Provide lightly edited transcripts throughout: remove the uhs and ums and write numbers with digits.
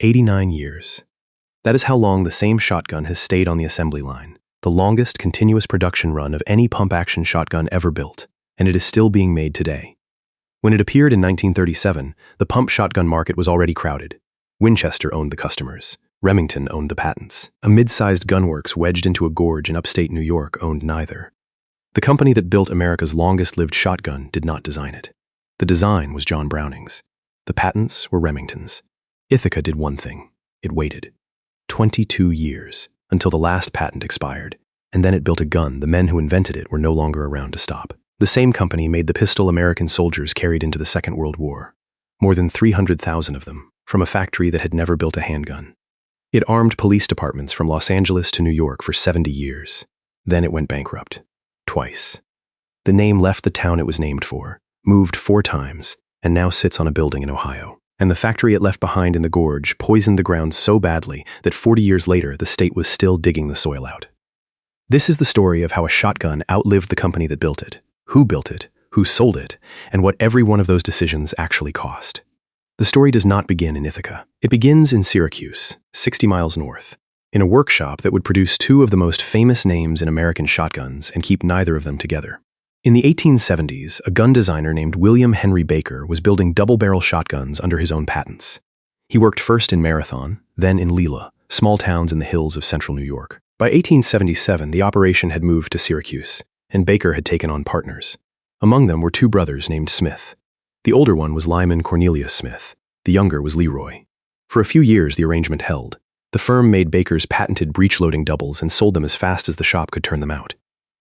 89 years. That is how long the same shotgun has stayed on the assembly line, the longest continuous production run of any pump-action shotgun ever built, and it is still being made today. When it appeared in 1937, the pump shotgun market was already crowded. Winchester owned the customers. Remington owned the patents. A mid-sized gunworks wedged into a gorge in upstate New York owned neither. The company that built America's longest-lived shotgun did not design it. The design was John Browning's. The patents were Remington's. Ithaca did one thing. It waited. 22 years, until the last patent expired, and then it built a gun the men who invented it were no longer around to stop. The same company made the pistol American soldiers carried into the Second World War. More than 300,000 of them, from a factory that had never built a handgun. It armed police departments from Los Angeles to New York for 70 years. Then it went bankrupt. Twice. The name left the town it was named for, moved 4 times, and now sits on a building in Ohio. And the factory it left behind in the gorge poisoned the ground so badly that 40 years later the state was still digging the soil out. This is the story of how a shotgun outlived the company that built it, who sold it, and what every one of those decisions actually cost. The story does not begin in Ithaca. It begins in Syracuse, 60 miles north, in a workshop that would produce 2 of the most famous names in American shotguns and keep neither of them together. In the 1870s, a gun designer named William Henry Baker was building double-barrel shotguns under his own patents. He worked first in Marathon, then in Leela, small towns in the hills of central New York. By 1877, the operation had moved to Syracuse, and Baker had taken on partners. Among them were 2 brothers named Smith. The older one was Lyman Cornelius Smith. The younger was Leroy. For a few years, the arrangement held. The firm made Baker's patented breech-loading doubles and sold them as fast as the shop could turn them out.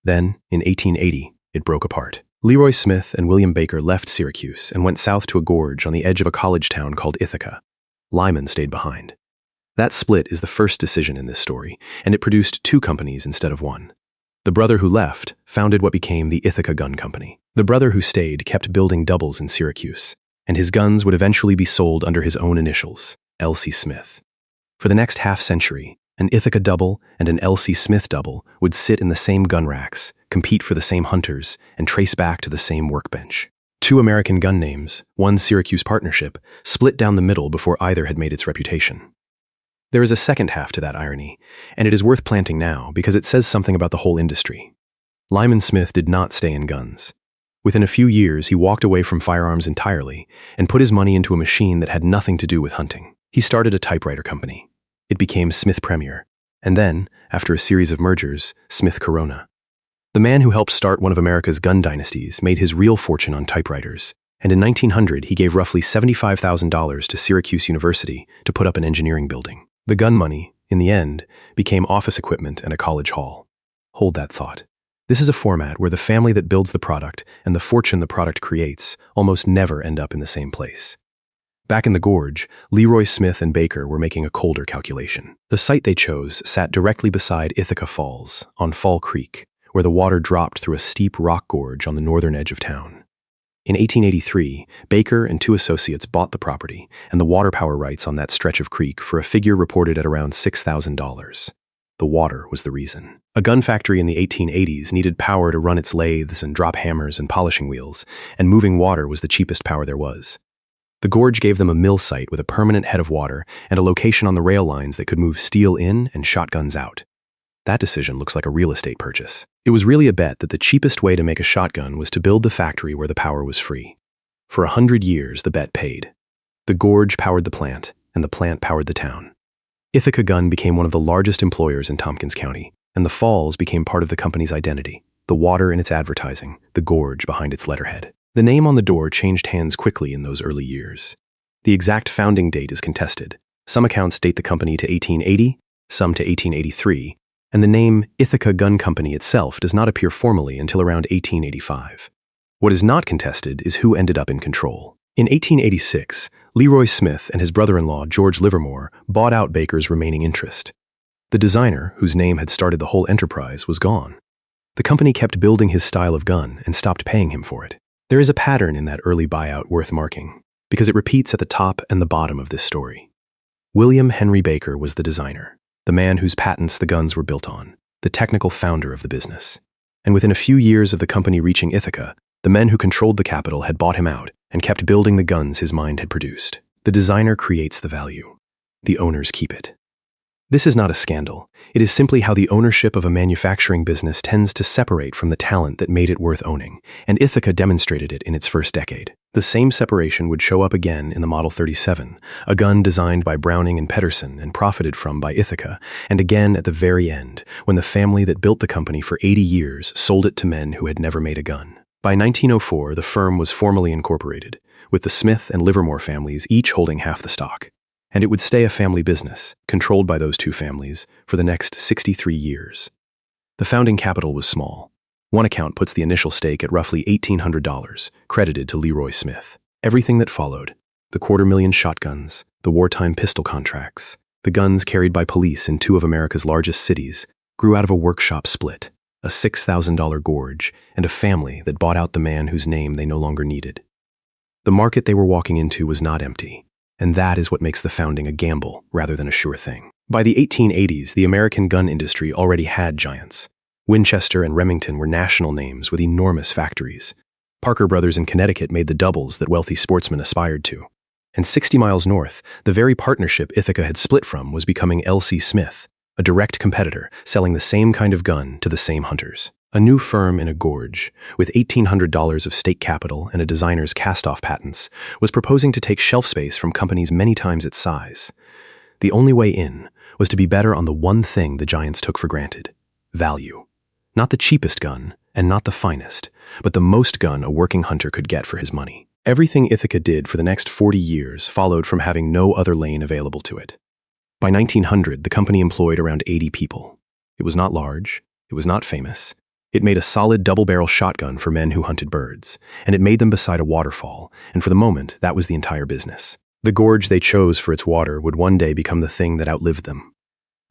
Then, in 1880, it broke apart. Leroy Smith and William Baker left Syracuse and went south to a gorge on the edge of a college town called Ithaca. Lyman stayed behind. That split is the first decision in this story, and it produced 2 companies instead of 1. The brother who left founded what became the Ithaca Gun Company. The brother who stayed kept building doubles in Syracuse, and his guns would eventually be sold under his own initials, L.C. Smith. For the next half-century, an Ithaca double and an L.C. Smith double would sit in the same gun racks, compete for the same hunters, and trace back to the same workbench. 2 American gun names, 1 Syracuse partnership, split down the middle before either had made its reputation. There is a second half to that irony, and it is worth planting now because it says something about the whole industry. Lyman Smith did not stay in guns. Within a few years, he walked away from firearms entirely and put his money into a machine that had nothing to do with hunting. He started a typewriter company. It became Smith Premier, and then, after a series of mergers, Smith Corona. The man who helped start one of America's gun dynasties made his real fortune on typewriters, and in 1900 he gave roughly $75,000 to Syracuse University to put up an engineering building. The gun money, in the end, became office equipment and a college hall. Hold that thought. This is a format where the family that builds the product and the fortune the product creates almost never end up in the same place. Back in the gorge, Leroy Smith and Baker were making a colder calculation. The site they chose sat directly beside Ithaca Falls, on Fall Creek, where the water dropped through a steep rock gorge on the northern edge of town. In 1883, Baker and 2 associates bought the property and the water power rights on that stretch of creek for a figure reported at around $6,000. The water was the reason. A gun factory in the 1880s needed power to run its lathes and drop hammers and polishing wheels, and moving water was the cheapest power there was. The gorge gave them a mill site with a permanent head of water and a location on the rail lines that could move steel in and shotguns out. That decision looks like a real estate purchase. It was really a bet that the cheapest way to make a shotgun was to build the factory where the power was free. For 100 years, the bet paid. The gorge powered the plant, and the plant powered the town. Ithaca Gun became one of the largest employers in Tompkins County, and the falls became part of the company's identity, the water in its advertising, the gorge behind its letterhead. The name on the door changed hands quickly in those early years. The exact founding date is contested. Some accounts date the company to 1880, some to 1883, and the name Ithaca Gun Company itself does not appear formally until around 1885. What is not contested is who ended up in control. In 1886, Leroy Smith and his brother-in-law, George Livermore, bought out Baker's remaining interest. The designer, whose name had started the whole enterprise, was gone. The company kept building his style of gun and stopped paying him for it. There is a pattern in that early buyout worth marking, because it repeats at the top and the bottom of this story. William Henry Baker was the designer, the man whose patents the guns were built on, the technical founder of the business. And within a few years of the company reaching Ithaca, the men who controlled the capital had bought him out and kept building the guns his mind had produced. The designer creates the value. The owners keep it. This is not a scandal. It is simply how the ownership of a manufacturing business tends to separate from the talent that made it worth owning, and Ithaca demonstrated it in its first decade. The same separation would show up again in the Model 37, a gun designed by Browning and Pedersen and profited from by Ithaca, and again at the very end, when the family that built the company for 80 years sold it to men who had never made a gun. By 1904, the firm was formally incorporated, with the Smith and Livermore families each holding half the stock. And it would stay a family business, controlled by those two families, for the next 63 years. The founding capital was small. One account puts the initial stake at roughly $1,800, credited to Leroy Smith. Everything that followed, the $250,000 shotguns, the wartime pistol contracts, the guns carried by police in two of America's largest cities, grew out of a workshop split, a $6,000 gorge, and a family that bought out the man whose name they no longer needed. The market they were walking into was not empty. And that is what makes the founding a gamble rather than a sure thing. By the 1880s, the American gun industry already had giants. Winchester and Remington were national names with enormous factories. Parker Brothers in Connecticut made the doubles that wealthy sportsmen aspired to. And 60 miles north, the very partnership Ithaca had split from was becoming L.C. Smith, a direct competitor selling the same kind of gun to the same hunters. A new firm in a gorge, with $1,800 of stake capital and a designer's cast-off patents, was proposing to take shelf space from companies many times its size. The only way in was to be better on the one thing the giants took for granted: value. Not the cheapest gun, and not the finest, but the most gun a working hunter could get for his money. Everything Ithaca did for the next 40 years followed from having no other lane available to it. By 1900, the company employed around 80 people. It was not large, it was not famous. It made a solid double-barrel shotgun for men who hunted birds, and it made them beside a waterfall, and for the moment, that was the entire business. The gorge they chose for its water would one day become the thing that outlived them.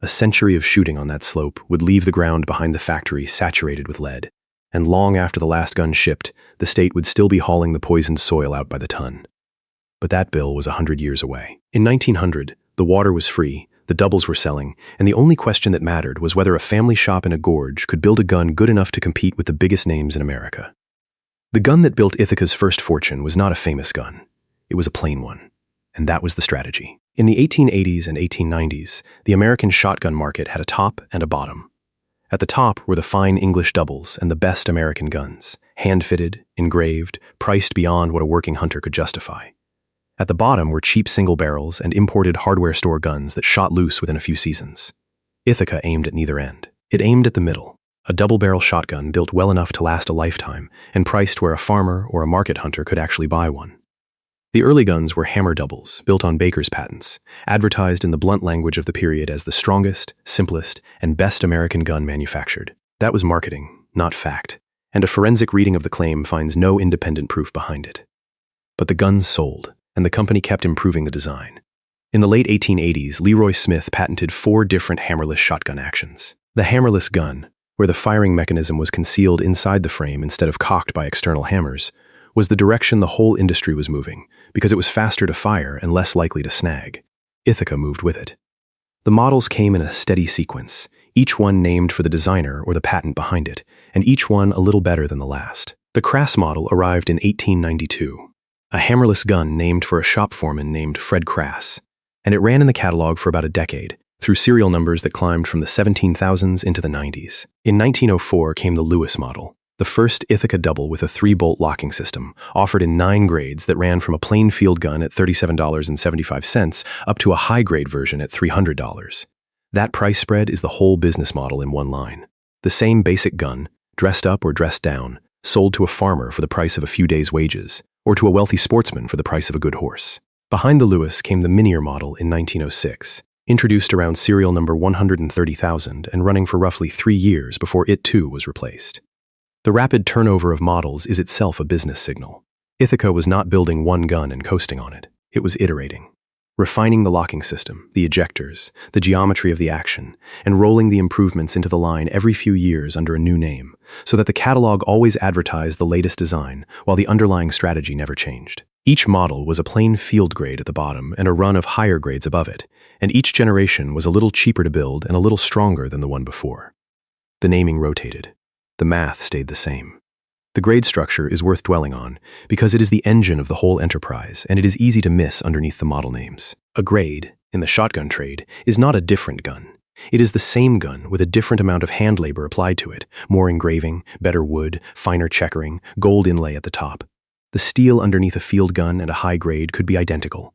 A century of shooting on that slope would leave the ground behind the factory saturated with lead, and long after the last gun shipped, the state would still be hauling the poisoned soil out by the ton. But that bill was 100 years away. In 1900, the water was free, the doubles were selling, and the only question that mattered was whether a family shop in a gorge could build a gun good enough to compete with the biggest names in America. The gun that built Ithaca's first fortune was not a famous gun. It was a plain one. And that was the strategy. In the 1880s and 1890s, the American shotgun market had a top and a bottom. At the top were the fine English doubles and the best American guns, hand-fitted, engraved, priced beyond what a working hunter could justify. At the bottom were cheap single barrels and imported hardware store guns that shot loose within a few seasons. Ithaca aimed at neither end. It aimed at the middle, a double-barrel shotgun built well enough to last a lifetime and priced where a farmer or a market hunter could actually buy one. The early guns were hammer doubles, built on Baker's patents, advertised in the blunt language of the period as the strongest, simplest, and best American gun manufactured. That was marketing, not fact, and a forensic reading of the claim finds no independent proof behind it. But the guns sold, and the company kept improving the design. In the late 1880s, Leroy Smith patented 4 different hammerless shotgun actions. The hammerless gun, where the firing mechanism was concealed inside the frame instead of cocked by external hammers, was the direction the whole industry was moving, because it was faster to fire and less likely to snag. Ithaca moved with it. The models came in a steady sequence, each one named for the designer or the patent behind it, and each one a little better than the last. The Crass model arrived in 1892. A hammerless gun named for a shop foreman named Fred Crass, and it ran in the catalog for about a decade, through serial numbers that climbed from the 17,000s into the 90s. In 1904 came the Lewis model, the first Ithaca double with a 3-bolt locking system, offered in 9 grades that ran from a plain field gun at $37.75 up to a high-grade version at $300. That price spread is the whole business model in one line. The same basic gun, dressed up or dressed down, sold to a farmer for the price of a few days' wages, or to a wealthy sportsman for the price of a good horse. Behind the Lewis came the Minier model in 1906, introduced around serial number 130,000 and running for roughly 3 years before it too was replaced. The rapid turnover of models is itself a business signal. Ithaca was not building one gun and coasting on it. It was iterating, refining the locking system, the ejectors, the geometry of the action, and rolling the improvements into the line every few years under a new name, so that the catalog always advertised the latest design, while the underlying strategy never changed. Each model was a plain field grade at the bottom and a run of higher grades above it, and each generation was a little cheaper to build and a little stronger than the one before. The naming rotated. The math stayed the same. The grade structure is worth dwelling on because it is the engine of the whole enterprise and it is easy to miss underneath the model names. A grade, in the shotgun trade, is not a different gun. It is the same gun with a different amount of hand labor applied to it, more engraving, better wood, finer checkering, gold inlay at the top. The steel underneath a field gun and a high grade could be identical.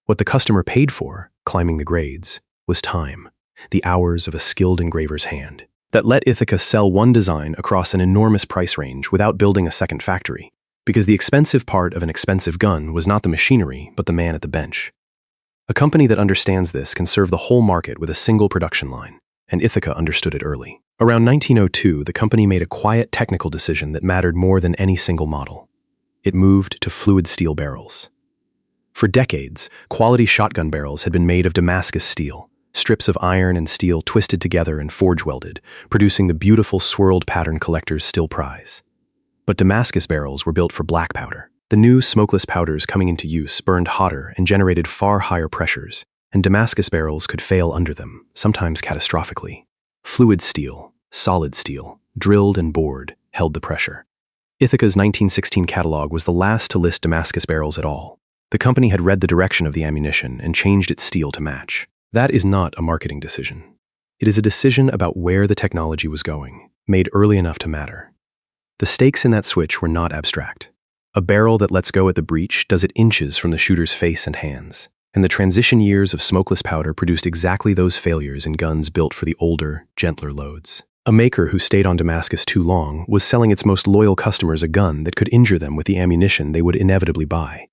What the customer paid for, climbing the grades, was time, the hours of a skilled engraver's hand, that let Ithaca sell one design across an enormous price range without building a second factory, because the expensive part of an expensive gun was not the machinery, but the man at the bench. A company that understands this can serve the whole market with a single production line, and Ithaca understood it early. Around 1902, the company made a quiet technical decision that mattered more than any single model. It moved to fluid steel barrels. For decades, quality shotgun barrels had been made of Damascus steel, strips of iron and steel twisted together and forge-welded, producing the beautiful swirled pattern collectors still prize. But Damascus barrels were built for black powder. The new smokeless powders coming into use burned hotter and generated far higher pressures, and Damascus barrels could fail under them, sometimes catastrophically. Fluid steel, solid steel, drilled and bored, held the pressure. Ithaca's 1916 catalog was the last to list Damascus barrels at all. The company had read the direction of the ammunition and changed its steel to match. That is not a marketing decision. It is a decision about where the technology was going, made early enough to matter. The stakes in that switch were not abstract. A barrel that lets go at the breech does it inches from the shooter's face and hands, and the transition years of smokeless powder produced exactly those failures in guns built for the older, gentler loads. A maker who stayed on Damascus too long was selling its most loyal customers a gun that could injure them with the ammunition they would inevitably buy.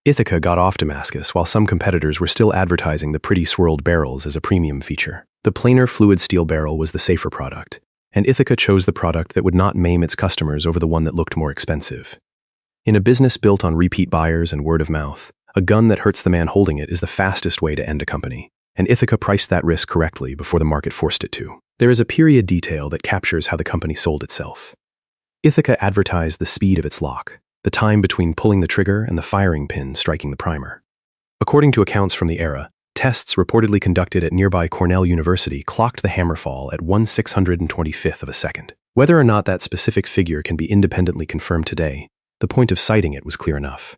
Ithaca got off Damascus while some competitors were still advertising the pretty swirled barrels as a premium feature. The plainer fluid steel barrel was the safer product, and Ithaca chose the product that would not maim its customers over the one that looked more expensive. In a business built on repeat buyers and word of mouth, a gun that hurts the man holding it is the fastest way to end a company, and Ithaca priced that risk correctly before the market forced it to. There is a period detail that captures how the company sold itself. Ithaca advertised the speed of its lock, the time between pulling the trigger and the firing pin striking the primer. According to accounts from the era, tests reportedly conducted at nearby Cornell University clocked the hammerfall at 1/625th of a second. Whether or not that specific figure can be independently confirmed today, the point of citing it was clear enough.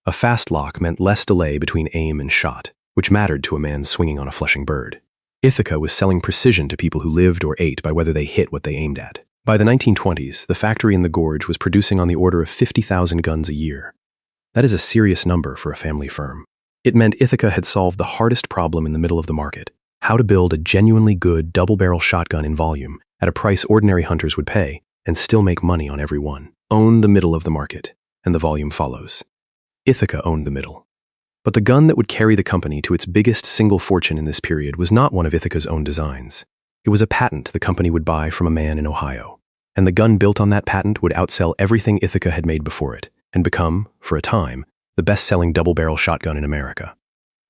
A fast lock meant less delay between aim and shot, which mattered to a man swinging on a flushing bird. Ithaca was selling precision to people who lived or ate by whether they hit what they aimed at. By the 1920s, the factory in the Gorge was producing on the order of 50,000 guns a year. That is a serious number for a family firm. It meant Ithaca had solved the hardest problem in the middle of the market: how to build a genuinely good double-barrel shotgun in volume at a price ordinary hunters would pay and still make money on every one. Own the middle of the market, and the volume follows. Ithaca owned the middle. But the gun that would carry the company to its biggest single fortune in this period was not one of Ithaca's own designs. It was a patent the company would buy from a man in Ohio, and the gun built on that patent would outsell everything Ithaca had made before it, and become, for a time, the best-selling double-barrel shotgun in America.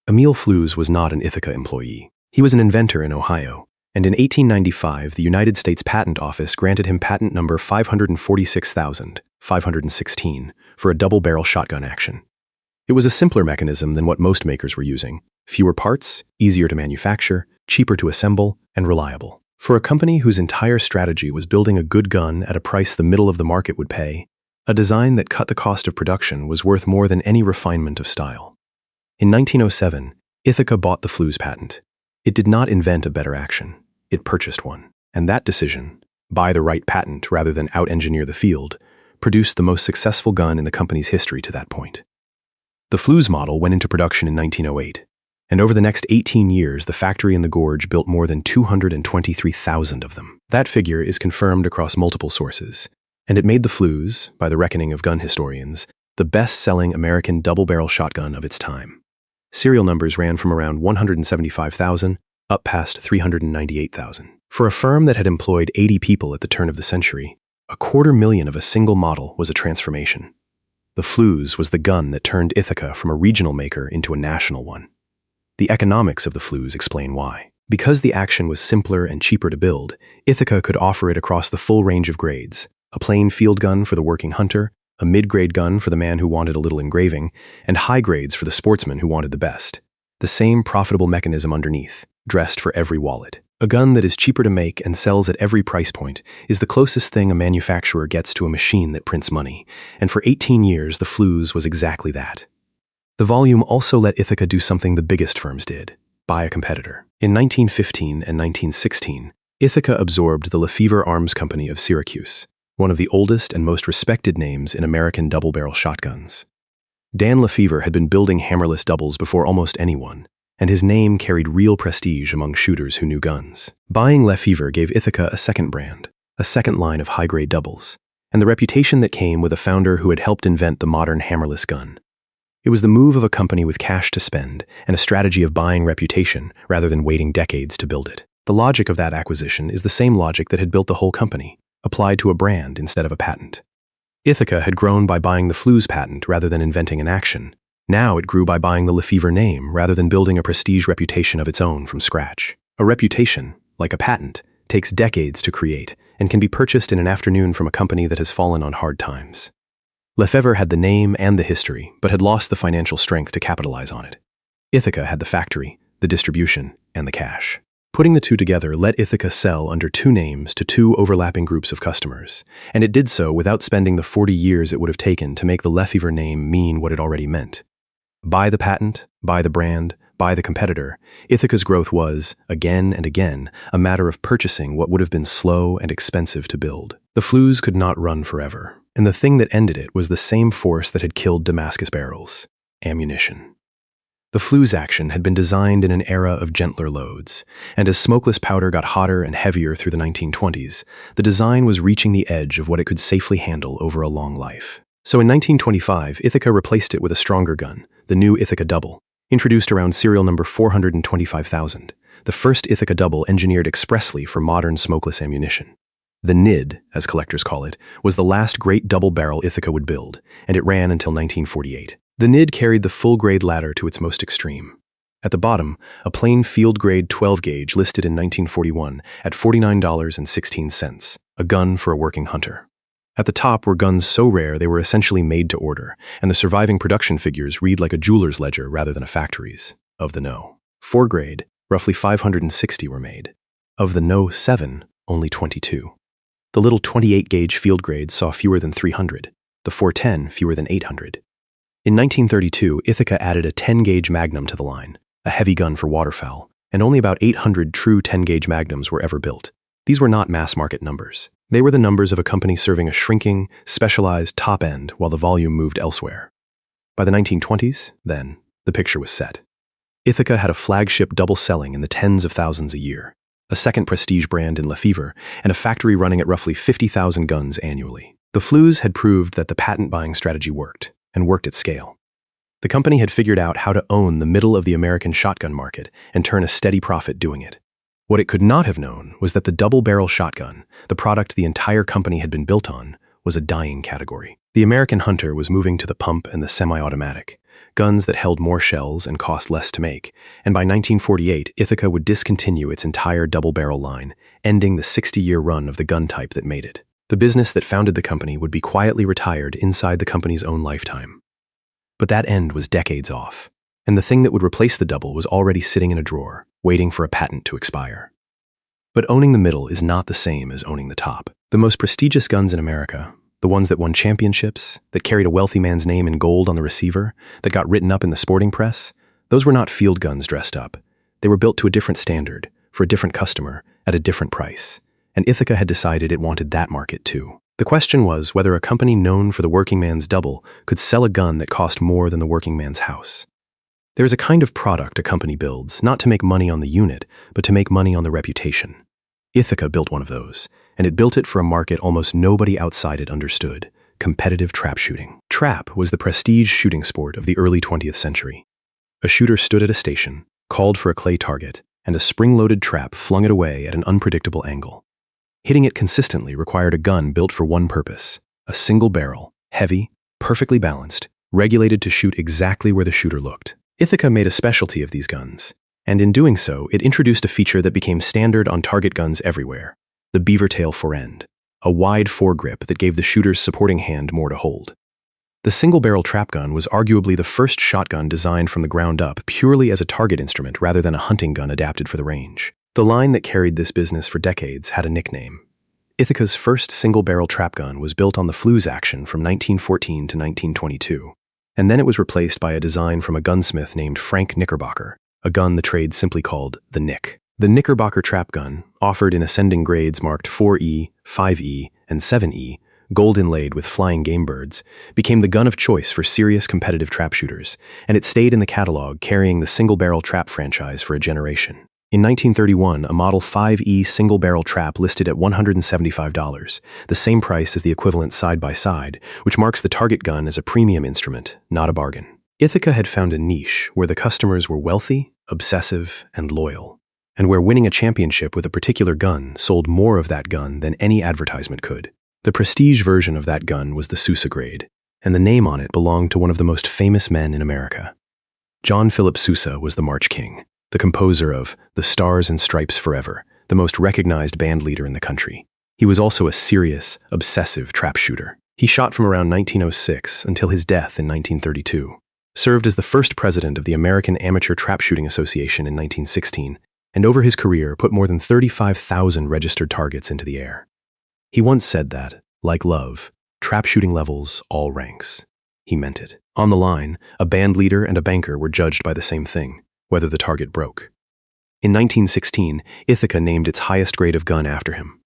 Emil Flues was not an Ithaca employee. He was an inventor in Ohio, and in 1895 the United States Patent Office granted him patent number 546,516 for a double-barrel shotgun action. It was a simpler mechanism than what most makers were using: fewer parts, easier to manufacture, cheaper to assemble, and reliable. For a company whose entire strategy was building a good gun at a price the middle of the market would pay, a design that cut the cost of production was worth more than any refinement of style. In 1907, Ithaca bought the Flues patent. It did not invent a better action. It purchased one. And that decision, buy the right patent rather than out-engineer the field, produced the most successful gun in the company's history to that point. The Flues model went into production in 1908, and over the next 18 years, the factory in the Gorge built more than 223,000 of them. That figure is confirmed across multiple sources, and it made the Flues, by the reckoning of gun historians, the best-selling American double-barrel shotgun of its time. Serial numbers ran from around 175,000 up past 398,000. For a firm that had employed 80 people at the turn of the century, 250,000 of a single model was a transformation. The Flues was the gun that turned Ithaca from a regional maker into a national one. The economics of the Flues explain why. Because the action was simpler and cheaper to build, Ithaca could offer it across the full range of grades: a plain field gun for the working hunter, a mid-grade gun for the man who wanted a little engraving, and high grades for the sportsman who wanted the best. The same profitable mechanism underneath, dressed for every wallet. A gun that is cheaper to make and sells at every price point is the closest thing a manufacturer gets to a machine that prints money, and for 18 years the Flues was exactly that. The volume also let Ithaca do something the biggest firms did: buy a competitor. In 1915 and 1916, Ithaca absorbed the Lefevre Arms Company of Syracuse, one of the oldest and most respected names in American double-barrel shotguns. Dan Lefevre had been building hammerless doubles before almost anyone, and his name carried real prestige among shooters who knew guns. Buying Lefevre gave Ithaca a second brand, a second line of high-grade doubles, and the reputation that came with a founder who had helped invent the modern hammerless gun. It was the move of a company with cash to spend and a strategy of buying reputation rather than waiting decades to build it. The logic of that acquisition is the same logic that had built the whole company, applied to a brand instead of a patent. Ithaca had grown by buying the flues patent rather than inventing an action. Now it grew by buying the Lefevre name rather than building a prestige reputation of its own from scratch. A reputation, like a patent, takes decades to create and can be purchased in an afternoon from a company that has fallen on hard times. Lefevre had the name and the history, but had lost the financial strength to capitalize on it. Ithaca had the factory, the distribution, and the cash. Putting the two together let Ithaca sell under two names to two overlapping groups of customers, and it did so without spending the 40 years it would have taken to make the Lefevre name mean what it already meant. Buy the patent, buy the brand, buy the competitor. Ithaca's growth was, again and again, a matter of purchasing what would have been slow and expensive to build. The flues could not run forever, and the thing that ended it was the same force that had killed Damascus barrels: ammunition. The flues action had been designed in an era of gentler loads, and as smokeless powder got hotter and heavier through the 1920s, the design was reaching the edge of what it could safely handle over a long life. So in 1925, Ithaca replaced it with a stronger gun, the new Ithaca Double, introduced around serial number 425,000, the first Ithaca Double engineered expressly for modern smokeless ammunition. The NID, as collectors call it, was the last great double-barrel Ithaca would build, and it ran until 1948. The NID carried the full-grade ladder to its most extreme. At the bottom, a plain field-grade 12-gauge listed in 1941 at $49.16, a gun for a working hunter. At the top were guns so rare they were essentially made to order, and the surviving production figures read like a jeweler's ledger rather than a factory's. Of the No. 4 grade, roughly 560 were made. Of the No. 7, only 22. The little 28-gauge field grade saw fewer than 300, the 410 fewer than 800. In 1932, Ithaca added a 10-gauge Magnum to the line, a heavy gun for waterfowl, and only about 800 true 10-gauge Magnums were ever built. These were not mass-market numbers. They were the numbers of a company serving a shrinking, specialized top end while the volume moved elsewhere. By the 1920s, then, the picture was set. Ithaca had a flagship double selling in the tens of thousands a year, a second prestige brand in Lefevre, and a factory running at roughly 50,000 guns annually. The flues had proved that the patent-buying strategy worked, and worked at scale. The company had figured out how to own the middle of the American shotgun market and turn a steady profit doing it. What it could not have known was that the double-barrel shotgun, the product the entire company had been built on, was a dying category. The American hunter was moving to the pump and the semi-automatic, guns that held more shells and cost less to make, and by 1948, Ithaca would discontinue its entire double-barrel line, ending the 60-year run of the gun type that made it. The business that founded the company would be quietly retired inside the company's own lifetime. But that end was decades off, and the thing that would replace the double was already sitting in a drawer, waiting for a patent to expire. But owning the middle is not the same as owning the top. The most prestigious guns in America, the ones that won championships, that carried a wealthy man's name in gold on the receiver, that got written up in the sporting press, those were not field guns dressed up. They were built to a different standard, for a different customer, at a different price. And Ithaca had decided it wanted that market too. The question was whether a company known for the working man's double could sell a gun that cost more than the working man's house. There is a kind of product a company builds, not to make money on the unit, but to make money on the reputation. Ithaca built one of those, and it built it for a market almost nobody outside it understood: competitive trap shooting. Trap was the prestige shooting sport of the early 20th century. A shooter stood at a station, called for a clay target, and a spring-loaded trap flung it away at an unpredictable angle. Hitting it consistently required a gun built for one purpose: a single barrel, heavy, perfectly balanced, regulated to shoot exactly where the shooter looked. Ithaca made a specialty of these guns, and in doing so, it introduced a feature that became standard on target guns everywhere: the beaver tail forend, a wide foregrip that gave the shooter's supporting hand more to hold. The single-barrel trap gun was arguably the first shotgun designed from the ground up purely as a target instrument rather than a hunting gun adapted for the range. The line that carried this business for decades had a nickname. Ithaca's first single-barrel trap gun was built on the flues action from 1914 to 1922. And then it was replaced by a design from a gunsmith named Frank Knickerbocker, a gun the trade simply called the Nick. The Knickerbocker trap gun, offered in ascending grades marked 4E, 5E, and 7E, gold inlaid with flying game birds, became the gun of choice for serious competitive trap shooters, and it stayed in the catalog carrying the single-barrel trap franchise for a generation. In 1931, a Model 5E single-barrel trap listed at $175, the same price as the equivalent side-by-side, which marks the target gun as a premium instrument, not a bargain. Ithaca had found a niche where the customers were wealthy, obsessive, and loyal, and where winning a championship with a particular gun sold more of that gun than any advertisement could. The prestige version of that gun was the Sousa grade, and the name on it belonged to one of the most famous men in America. John Philip Sousa was the March King, the composer of The Stars and Stripes Forever, the most recognized band leader in the country. He was also a serious, obsessive trap shooter. He shot from around 1906 until his death in 1932, served as the first president of the American Amateur Trap Shooting Association in 1916, and over his career put more than 35,000 registered targets into the air. He once said that, like love, trap shooting levels all ranks. He meant it. On the line, a band leader and a banker were judged by the same thing, whether the target broke. In 1916, Ithaca named its highest grade of gun after him.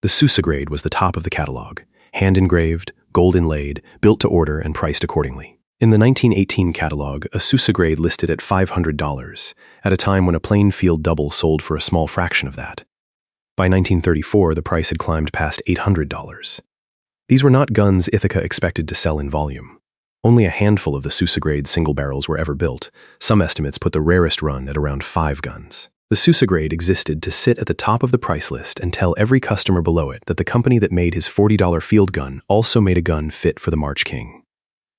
The Sousa grade was the top of the catalog, hand-engraved, gold inlaid, built to order, and priced accordingly. In the 1918 catalog, a Sousa grade listed at $500, at a time when a plain field double sold for a small fraction of that. By 1934, the price had climbed past $800. These were not guns Ithaca expected to sell in volume. Only a handful of the Sousa grade single barrels were ever built. Some estimates put the rarest run at around 5 guns. The Sousa grade existed to sit at the top of the price list and tell every customer below it that the company that made his $40 field gun also made a gun fit for the March King.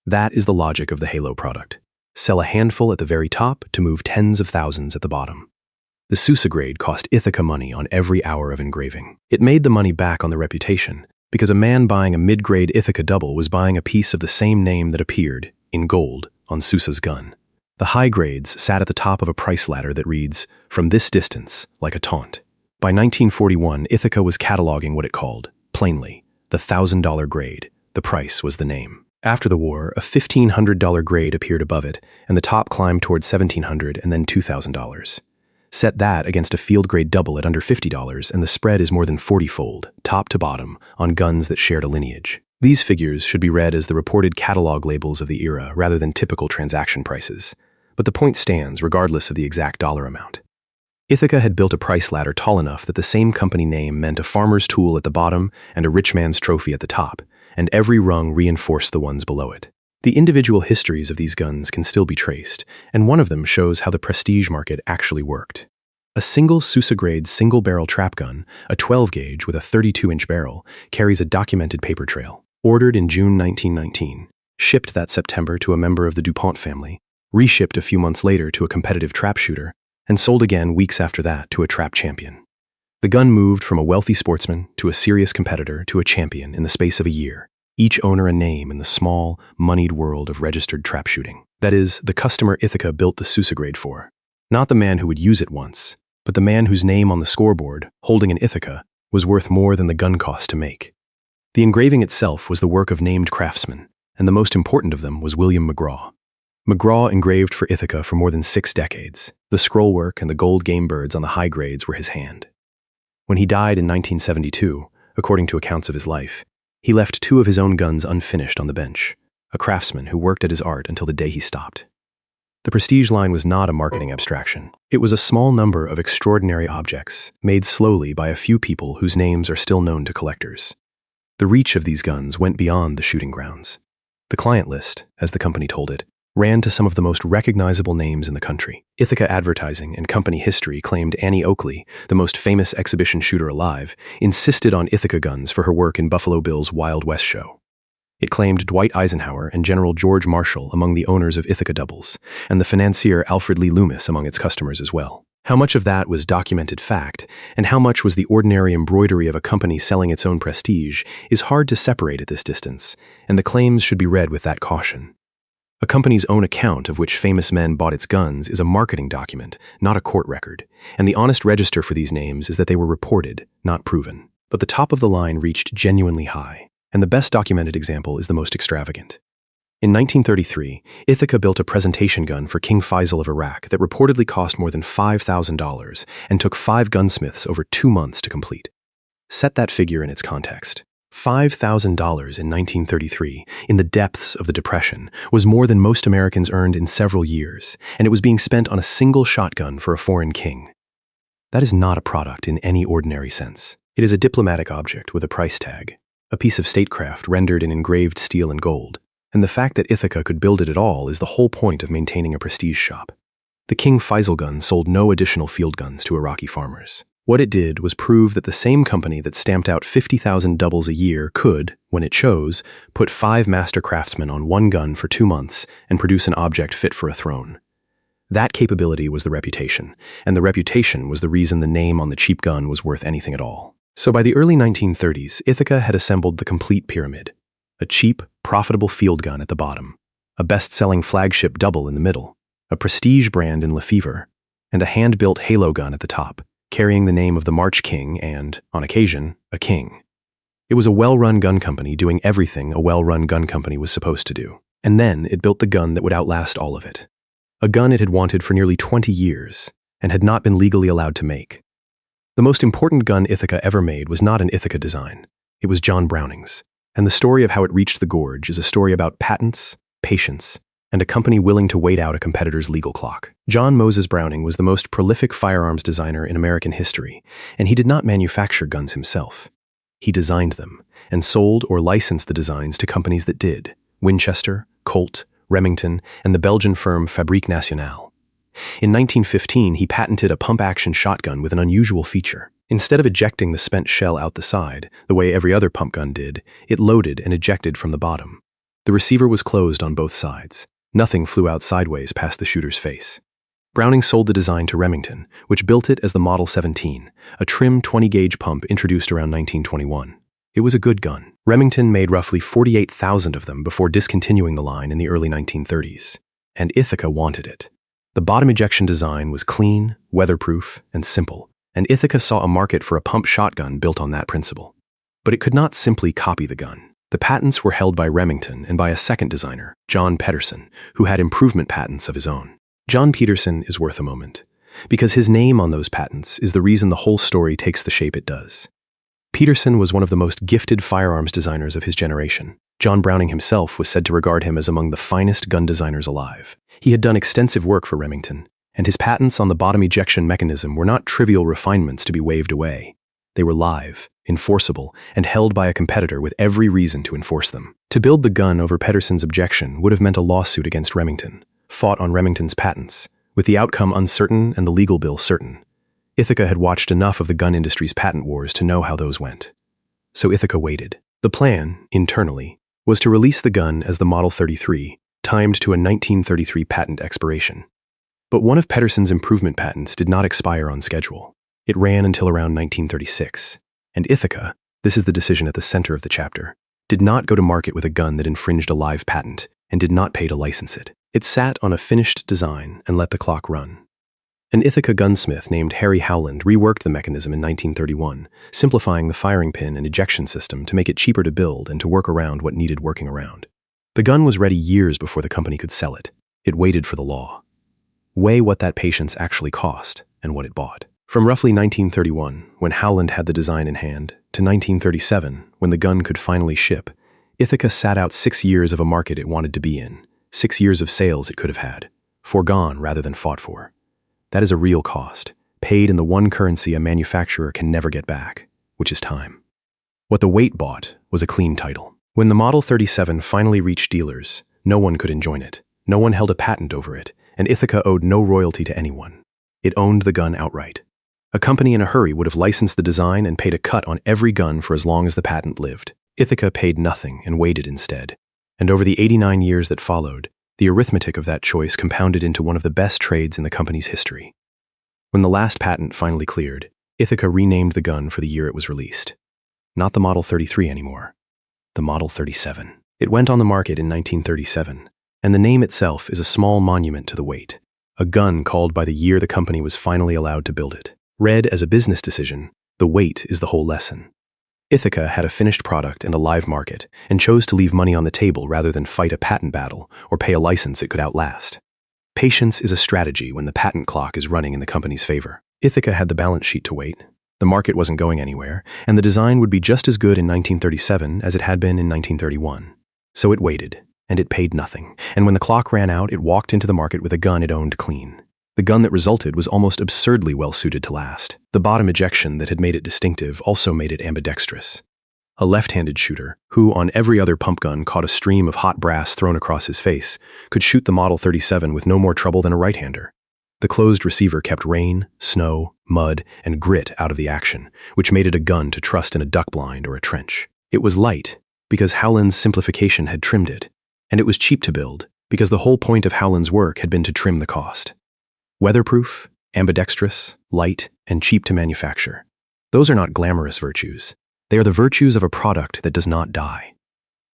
That is the logic of the Halo product. Sell a handful at the very top to move tens of thousands at the bottom. The Sousa grade cost Ithaca money on every hour of engraving. It made the money back on the reputation, because a man buying a mid-grade Ithaca double was buying a piece of the same name that appeared, in gold, on Sousa's gun. The high grades sat at the top of a price ladder that reads, "From this distance," like a taunt. By 1941, Ithaca was cataloging what it called, plainly, the $1,000 grade. The price was the name. After the war, a $1,500 grade appeared above it, and the top climbed toward $1,700 and then $2,000. Set that against a field-grade double at under $50, and the spread is more than 40-fold, top to bottom, on guns that shared a lineage. These figures should be read as the reported catalog labels of the era rather than typical transaction prices. But the point stands regardless of the exact dollar amount. Ithaca had built a price ladder tall enough that the same company name meant a farmer's tool at the bottom and a rich man's trophy at the top, and every rung reinforced the ones below it. The individual histories of these guns can still be traced, and one of them shows how the prestige market actually worked. A single Sousa grade single-barrel trap gun, a 12-gauge with a 32-inch barrel, carries a documented paper trail. Ordered in June 1919, shipped that September to a member of the DuPont family, reshipped a few months later to a competitive trap shooter, and sold again weeks after that to a trap champion. The gun moved from a wealthy sportsman to a serious competitor to a champion in the space of a year, each owner a name in the small, moneyed world of registered trap shooting. That is, the customer Ithaca built the Sousa grade for. Not the man who would use it once, but the man whose name on the scoreboard, holding an Ithaca, was worth more than the gun cost to make. The engraving itself was the work of named craftsmen, and the most important of them was William McGraw. McGraw engraved for Ithaca for more than 6 decades. The scrollwork and the gold game birds on the high grades were his hand. When he died in 1972, according to accounts of his life, he left 2 of his own guns unfinished on the bench, a craftsman who worked at his art until the day he stopped. The Prestige line was not a marketing abstraction. It was a small number of extraordinary objects, made slowly by a few people whose names are still known to collectors. The reach of these guns went beyond the shooting grounds. The client list, as the company told it, ran to some of the most recognizable names in the country. Ithaca Advertising and company history claimed Annie Oakley, the most famous exhibition shooter alive, insisted on Ithaca guns for her work in Buffalo Bill's Wild West show. It claimed Dwight Eisenhower and General George Marshall among the owners of Ithaca doubles, and the financier Alfred Lee Loomis among its customers as well. How much of that was documented fact, and how much was the ordinary embroidery of a company selling its own prestige, is hard to separate at this distance, and the claims should be read with that caution. A company's own account of which famous men bought its guns is a marketing document, not a court record, and the honest register for these names is that they were reported, not proven. But the top of the line reached genuinely high, and the best documented example is the most extravagant. In 1933, Ithaca built a presentation gun for King Faisal of Iraq that reportedly cost more than $5,000 and took 5 gunsmiths over 2 months to complete. Set that figure in its context. $5,000 in 1933, in the depths of the Depression, was more than most Americans earned in several years, and it was being spent on a single shotgun for a foreign king. That is not a product in any ordinary sense. It is a diplomatic object with a price tag, a piece of statecraft rendered in engraved steel and gold, and the fact that Ithaca could build it at all is the whole point of maintaining a prestige shop. The King Faisal gun sold no additional field guns to Iraqi farmers. What it did was prove that the same company that stamped out 50,000 doubles a year could, when it chose, put 5 master craftsmen on one gun for 2 months and produce an object fit for a throne. That capability was the reputation, and the reputation was the reason the name on the cheap gun was worth anything at all. So by the early 1930s, Ithaca had assembled the complete pyramid. A cheap, profitable field gun at the bottom, a best-selling flagship double in the middle, a prestige brand in Lefevre, and a hand-built halo gun at the top, carrying the name of the March King and, on occasion, a king. It was a well-run gun company doing everything a well-run gun company was supposed to do. And then it built the gun that would outlast all of it. A gun it had wanted for nearly 20 years and had not been legally allowed to make. The most important gun Ithaca ever made was not an Ithaca design. It was John Browning's. And the story of how it reached the gorge is a story about patents, patience, and a company willing to wait out a competitor's legal clock. John Moses Browning was the most prolific firearms designer in American history, and he did not manufacture guns himself. He designed them, and sold or licensed the designs to companies that did: Winchester, Colt, Remington, and the Belgian firm Fabrique Nationale. In 1915, he patented a pump-action shotgun with an unusual feature. Instead of ejecting the spent shell out the side, the way every other pump gun did, it loaded and ejected from the bottom. The receiver was closed on both sides. Nothing flew out sideways past the shooter's face. Browning sold the design to Remington, which built it as the Model 17, a trim 20-gauge pump introduced around 1921. It was a good gun. Remington made roughly 48,000 of them before discontinuing the line in the early 1930s, and Ithaca wanted it. The bottom ejection design was clean, weatherproof, and simple, and Ithaca saw a market for a pump shotgun built on that principle. But it could not simply copy the gun. The patents were held by Remington and by a second designer, John Peterson, who had improvement patents of his own. John Peterson is worth a moment, because his name on those patents is the reason the whole story takes the shape it does. Peterson was one of the most gifted firearms designers of his generation. John Browning himself was said to regard him as among the finest gun designers alive. He had done extensive work for Remington, and his patents on the bottom ejection mechanism were not trivial refinements to be waved away. They were live, enforceable, and held by a competitor with every reason to enforce them. To build the gun over Peterson's objection would have meant a lawsuit against Remington, fought on Remington's patents, with the outcome uncertain and the legal bill certain. Ithaca had watched enough of the gun industry's patent wars to know how those went. So Ithaca waited. The plan, internally, was to release the gun as the Model 33, timed to a 1933 patent expiration. But one of Peterson's improvement patents did not expire on schedule. It ran until around 1936, and Ithaca, this is the decision at the center of the chapter, did not go to market with a gun that infringed a live patent and did not pay to license it. It sat on a finished design and let the clock run. An Ithaca gunsmith named Harry Howland reworked the mechanism in 1931, simplifying the firing pin and ejection system to make it cheaper to build and to work around what needed working around. The gun was ready years before the company could sell it. It waited for the law. Weigh what that patience actually cost and what it bought. From roughly 1931, when Howland had the design in hand, to 1937, when the gun could finally ship, Ithaca sat out 6 years of a market it wanted to be in, 6 years of sales it could have had, foregone rather than fought for. That is a real cost, paid in the one currency a manufacturer can never get back, which is time. What the wait bought was a clean title. When the Model 37 finally reached dealers, no one could enjoin it, no one held a patent over it, and Ithaca owed no royalty to anyone. It owned the gun outright. A company in a hurry would have licensed the design and paid a cut on every gun for as long as the patent lived. Ithaca paid nothing and waited instead. And over the 89 years that followed, the arithmetic of that choice compounded into one of the best trades in the company's history. When the last patent finally cleared, Ithaca renamed the gun for the year it was released. Not the Model 33 anymore, the Model 37. It went on the market in 1937, and the name itself is a small monument to the wait, a gun called by the year the company was finally allowed to build it. Read as a business decision, the wait is the whole lesson. Ithaca had a finished product and a live market, and chose to leave money on the table rather than fight a patent battle or pay a license it could outlast. Patience is a strategy when the patent clock is running in the company's favor. Ithaca had the balance sheet to wait. The market wasn't going anywhere, and the design would be just as good in 1937 as it had been in 1931. So it waited, and it paid nothing, and when the clock ran out, it walked into the market with a gun it owned clean. The gun that resulted was almost absurdly well-suited to last. The bottom ejection that had made it distinctive also made it ambidextrous. A left-handed shooter, who on every other pump gun caught a stream of hot brass thrown across his face, could shoot the Model 37 with no more trouble than a right-hander. The closed receiver kept rain, snow, mud, and grit out of the action, which made it a gun to trust in a duck blind or a trench. It was light, because Howland's simplification had trimmed it, and it was cheap to build, because the whole point of Howland's work had been to trim the cost. Weatherproof, ambidextrous, light, and cheap to manufacture. Those are not glamorous virtues. They are the virtues of a product that does not die.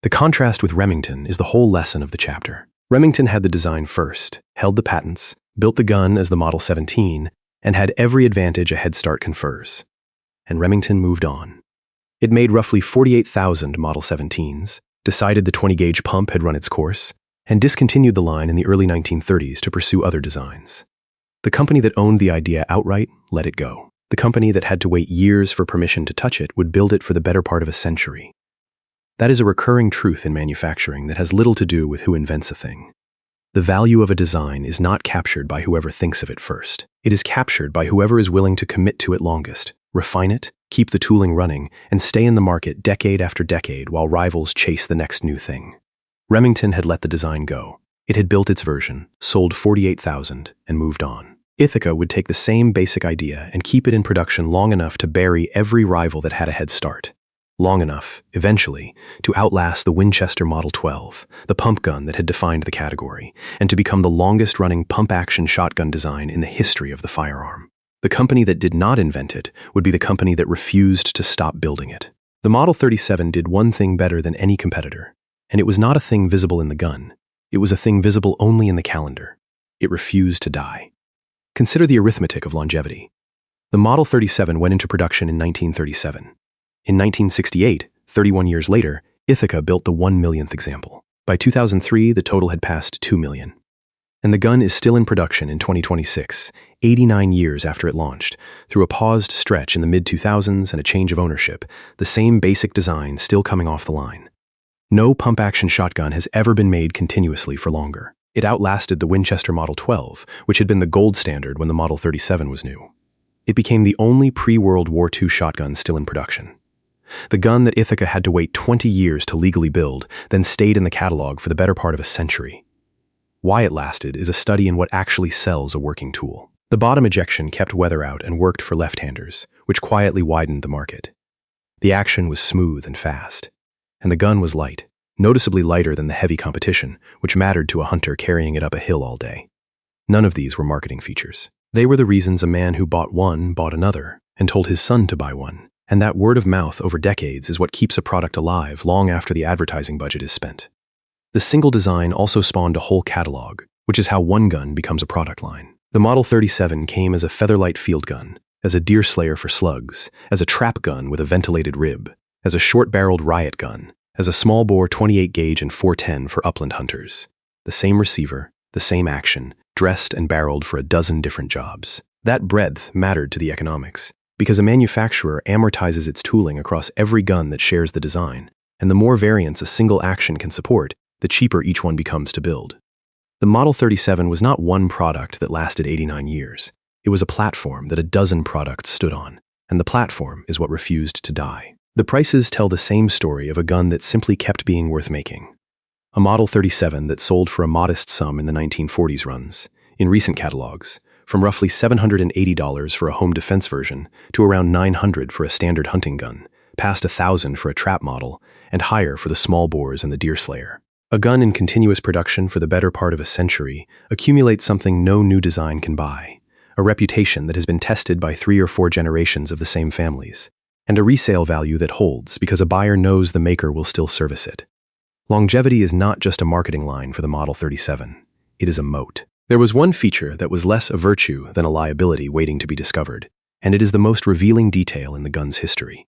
The contrast with Remington is the whole lesson of the chapter. Remington had the design first, held the patents, built the gun as the Model 17, and had every advantage a head start confers. And Remington moved on. It made roughly 48,000 Model 17s, decided the 20-gauge pump had run its course, and discontinued the line in the early 1930s to pursue other designs. The company that owned the idea outright let it go. The company that had to wait years for permission to touch it would build it for the better part of a century. That is a recurring truth in manufacturing that has little to do with who invents a thing. The value of a design is not captured by whoever thinks of it first. It is captured by whoever is willing to commit to it longest, refine it, keep the tooling running, and stay in the market decade after decade while rivals chase the next new thing. Remington had let the design go. It had built its version, sold 48,000, and moved on. Ithaca would take the same basic idea and keep it in production long enough to bury every rival that had a head start. Long enough, eventually, to outlast the Winchester Model 12, the pump gun that had defined the category, and to become the longest-running pump-action shotgun design in the history of the firearm. The company that did not invent it would be the company that refused to stop building it. The Model 37 did one thing better than any competitor, and it was not a thing visible in the gun. It was a thing visible only in the calendar. It refused to die. Consider the arithmetic of longevity. The Model 37 went into production in 1937. In 1968, 31 years later, Ithaca built the 1 millionth example. By 2003, the total had passed 2 million. And the gun is still in production in 2026, 89 years after it launched. Through a paused stretch in the mid-2000s and a change of ownership, the same basic design still coming off the line. No pump-action shotgun has ever been made continuously for longer. It outlasted the Winchester Model 12, which had been the gold standard when the Model 37 was new. It became the only pre-World War II shotgun still in production. The gun that Ithaca had to wait 20 years to legally build, then stayed in the catalog for the better part of a century. Why it lasted is a study in what actually sells a working tool. The bottom ejection kept weather out and worked for left-handers, which quietly widened the market. The action was smooth and fast, and the gun was light. Noticeably lighter than the heavy competition, which mattered to a hunter carrying it up a hill all day. None of these were marketing features. They were the reasons a man who bought one bought another, and told his son to buy one, and that word of mouth over decades is what keeps a product alive long after the advertising budget is spent. The single design also spawned a whole catalog, which is how one gun becomes a product line. The Model 37 came as a featherlight field gun, as a deer slayer for slugs, as a trap gun with a ventilated rib, as a short-barreled riot gun, as a small-bore 28-gauge and 410 for upland hunters. The same receiver, the same action, dressed and barreled for a dozen different jobs. That breadth mattered to the economics, because a manufacturer amortizes its tooling across every gun that shares the design, and the more variants a single action can support, the cheaper each one becomes to build. The Model 37 was not one product that lasted 89 years. It was a platform that a dozen products stood on, and the platform is what refused to die. The prices tell the same story of a gun that simply kept being worth making. A Model 37 that sold for a modest sum in the 1940s runs, in recent catalogs, from roughly $780 for a home defense version to around $900 for a standard hunting gun, past $1,000 for a trap model, and higher for the small bores and the deer slayer. A gun in continuous production for the better part of a century accumulates something no new design can buy, a reputation that has been tested by 3 or 4 generations of the same families, and a resale value that holds because a buyer knows the maker will still service it. Longevity is not just a marketing line for the Model 37. It is a moat. There was one feature that was less a virtue than a liability waiting to be discovered, and it is the most revealing detail in the gun's history.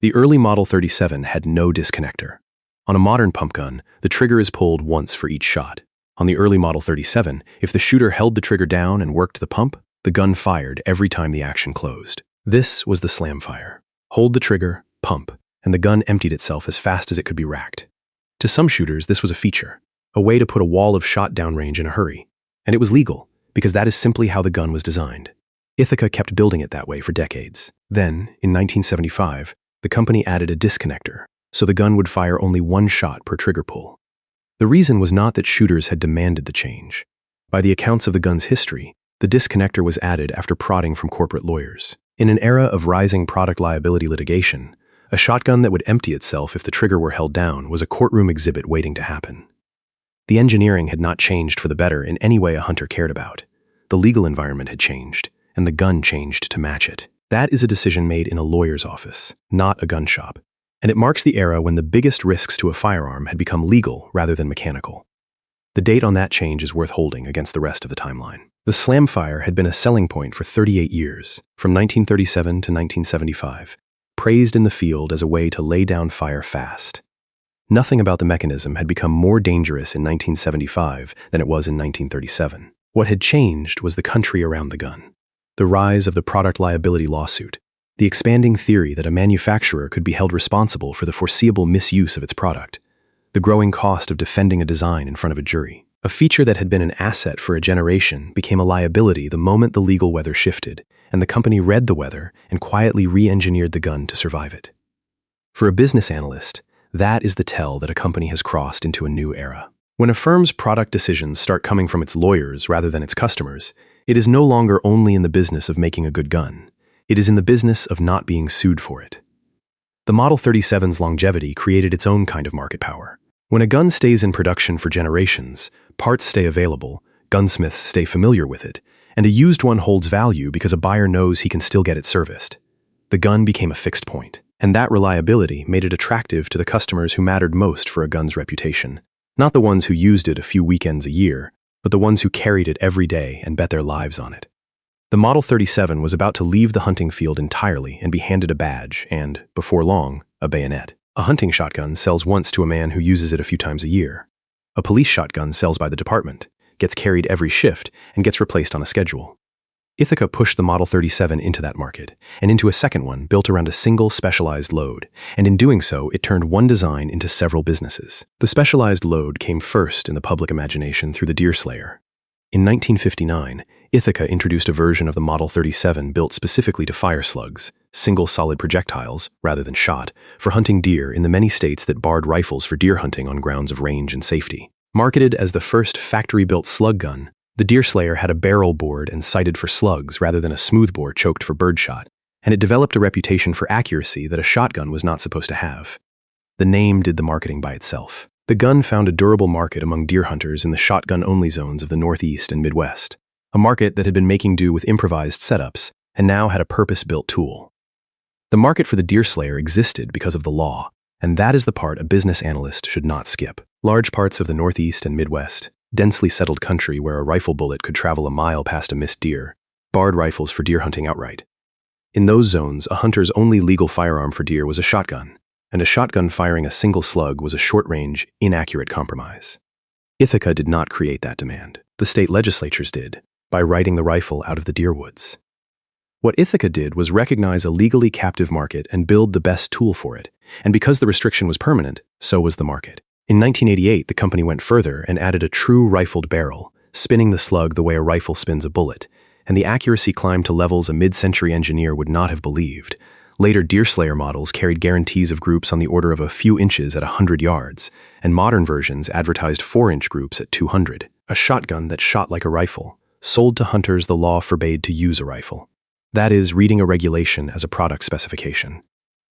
The early Model 37 had no disconnector. On a modern pump gun, the trigger is pulled once for each shot. On the early Model 37, if the shooter held the trigger down and worked the pump, the gun fired every time the action closed. This was the slam fire. Hold the trigger, pump, and the gun emptied itself as fast as it could be racked. To some shooters, this was a feature, a way to put a wall of shot downrange in a hurry. And it was legal, because that is simply how the gun was designed. Ithaca kept building it that way for decades. Then, in 1975, the company added a disconnector, so the gun would fire only one shot per trigger pull. The reason was not that shooters had demanded the change. By the accounts of the gun's history, the disconnector was added after prodding from corporate lawyers. In an era of rising product liability litigation, a shotgun that would empty itself if the trigger were held down was a courtroom exhibit waiting to happen. The engineering had not changed for the better in any way a hunter cared about. The legal environment had changed, and the gun changed to match it. That is a decision made in a lawyer's office, not a gun shop. And it marks the era when the biggest risks to a firearm had become legal rather than mechanical. The date on that change is worth holding against the rest of the timeline. The slamfire had been a selling point for 38 years, from 1937 to 1975, praised in the field as a way to lay down fire fast. Nothing about the mechanism had become more dangerous in 1975 than it was in 1937. What had changed was the country around the gun. The rise of the product liability lawsuit, the expanding theory that a manufacturer could be held responsible for the foreseeable misuse of its product, the growing cost of defending a design in front of a jury. A feature that had been an asset for a generation became a liability the moment the legal weather shifted, and the company read the weather and quietly re-engineered the gun to survive it. For a business analyst, that is the tell that a company has crossed into a new era. When a firm's product decisions start coming from its lawyers rather than its customers, it is no longer only in the business of making a good gun. It is in the business of not being sued for it. The Model 37's longevity created its own kind of market power. When a gun stays in production for generations, parts stay available, gunsmiths stay familiar with it, and a used one holds value because a buyer knows he can still get it serviced. The gun became a fixed point, and that reliability made it attractive to the customers who mattered most for a gun's reputation. Not the ones who used it a few weekends a year, but the ones who carried it every day and bet their lives on it. The Model 37 was about to leave the hunting field entirely and be handed a badge and, before long, a bayonet. A hunting shotgun sells once to a man who uses it a few times a year. A police shotgun sells by the department, gets carried every shift, and gets replaced on a schedule. Ithaca pushed the Model 37 into that market, and into a second one built around a single specialized load, and in doing so, it turned one design into several businesses. The specialized load came first in the public imagination through the Deerslayer. In 1959, Ithaca introduced a version of the Model 37 built specifically to fire slugs, single solid projectiles, rather than shot, for hunting deer in the many states that barred rifles for deer hunting on grounds of range and safety. Marketed as the first factory-built slug gun, the Deerslayer had a barrel bored and sighted for slugs rather than a smoothbore choked for birdshot, and it developed a reputation for accuracy that a shotgun was not supposed to have. The name did the marketing by itself. The gun found a durable market among deer hunters in the shotgun-only zones of the Northeast and Midwest, a market that had been making do with improvised setups and now had a purpose-built tool. The market for the Deerslayer existed because of the law, and that is the part a business analyst should not skip. Large parts of the Northeast and Midwest, densely settled country where a rifle bullet could travel a mile past a missed deer, barred rifles for deer hunting outright. In those zones, a hunter's only legal firearm for deer was a shotgun, and a shotgun firing a single slug was a short-range, inaccurate compromise. Ithaca did not create that demand. The state legislatures did, by writing the rifle out of the deer woods. What Ithaca did was recognize a legally captive market and build the best tool for it, and because the restriction was permanent, so was the market. In 1988, the company went further and added a true rifled barrel, spinning the slug the way a rifle spins a bullet, and the accuracy climbed to levels a mid-century engineer would not have believed. Later Deerslayer models carried guarantees of groups on the order of a few inches at 100 yards, and modern versions advertised 4-inch groups at 200. A shotgun that shot like a rifle, sold to hunters the law forbade to use a rifle. That is, reading a regulation as a product specification.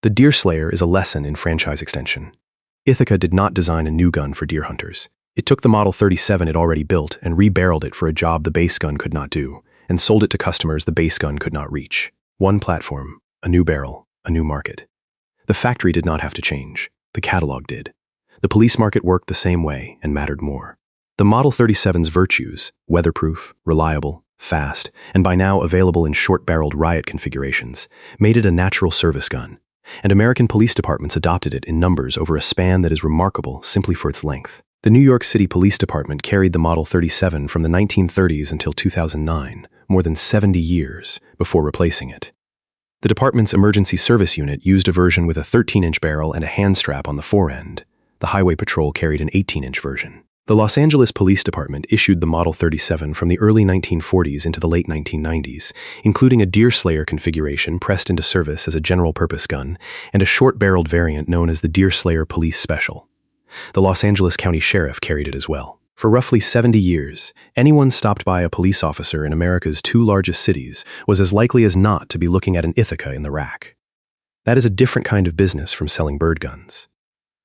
The Deerslayer is a lesson in franchise extension. Ithaca did not design a new gun for deer hunters. It took the Model 37 it already built and re-barreled it for a job the base gun could not do, and sold it to customers the base gun could not reach. One platform, a new barrel, a new market. The factory did not have to change. The catalog did. The police market worked the same way and mattered more. The Model 37's virtues, weatherproof, reliable, fast, and by now available in short-barreled riot configurations, made it a natural service gun. and American police departments adopted it in numbers over a span that is remarkable simply for its length. The New York City Police Department carried the Model 37 from the 1930s until 2009, more than 70 years, before replacing it. The department's emergency service unit used a version with a 13-inch barrel and a hand strap on the forend. The Highway Patrol carried an 18-inch version. The Los Angeles Police Department issued the Model 37 from the early 1940s into the late 1990s, including a Deerslayer configuration pressed into service as a general-purpose gun and a short-barreled variant known as the Deerslayer Police Special. The Los Angeles County Sheriff carried it as well. For roughly 70 years, anyone stopped by a police officer in America's two largest cities was as likely as not to be looking at an Ithaca in the rack. That is a different kind of business from selling bird guns.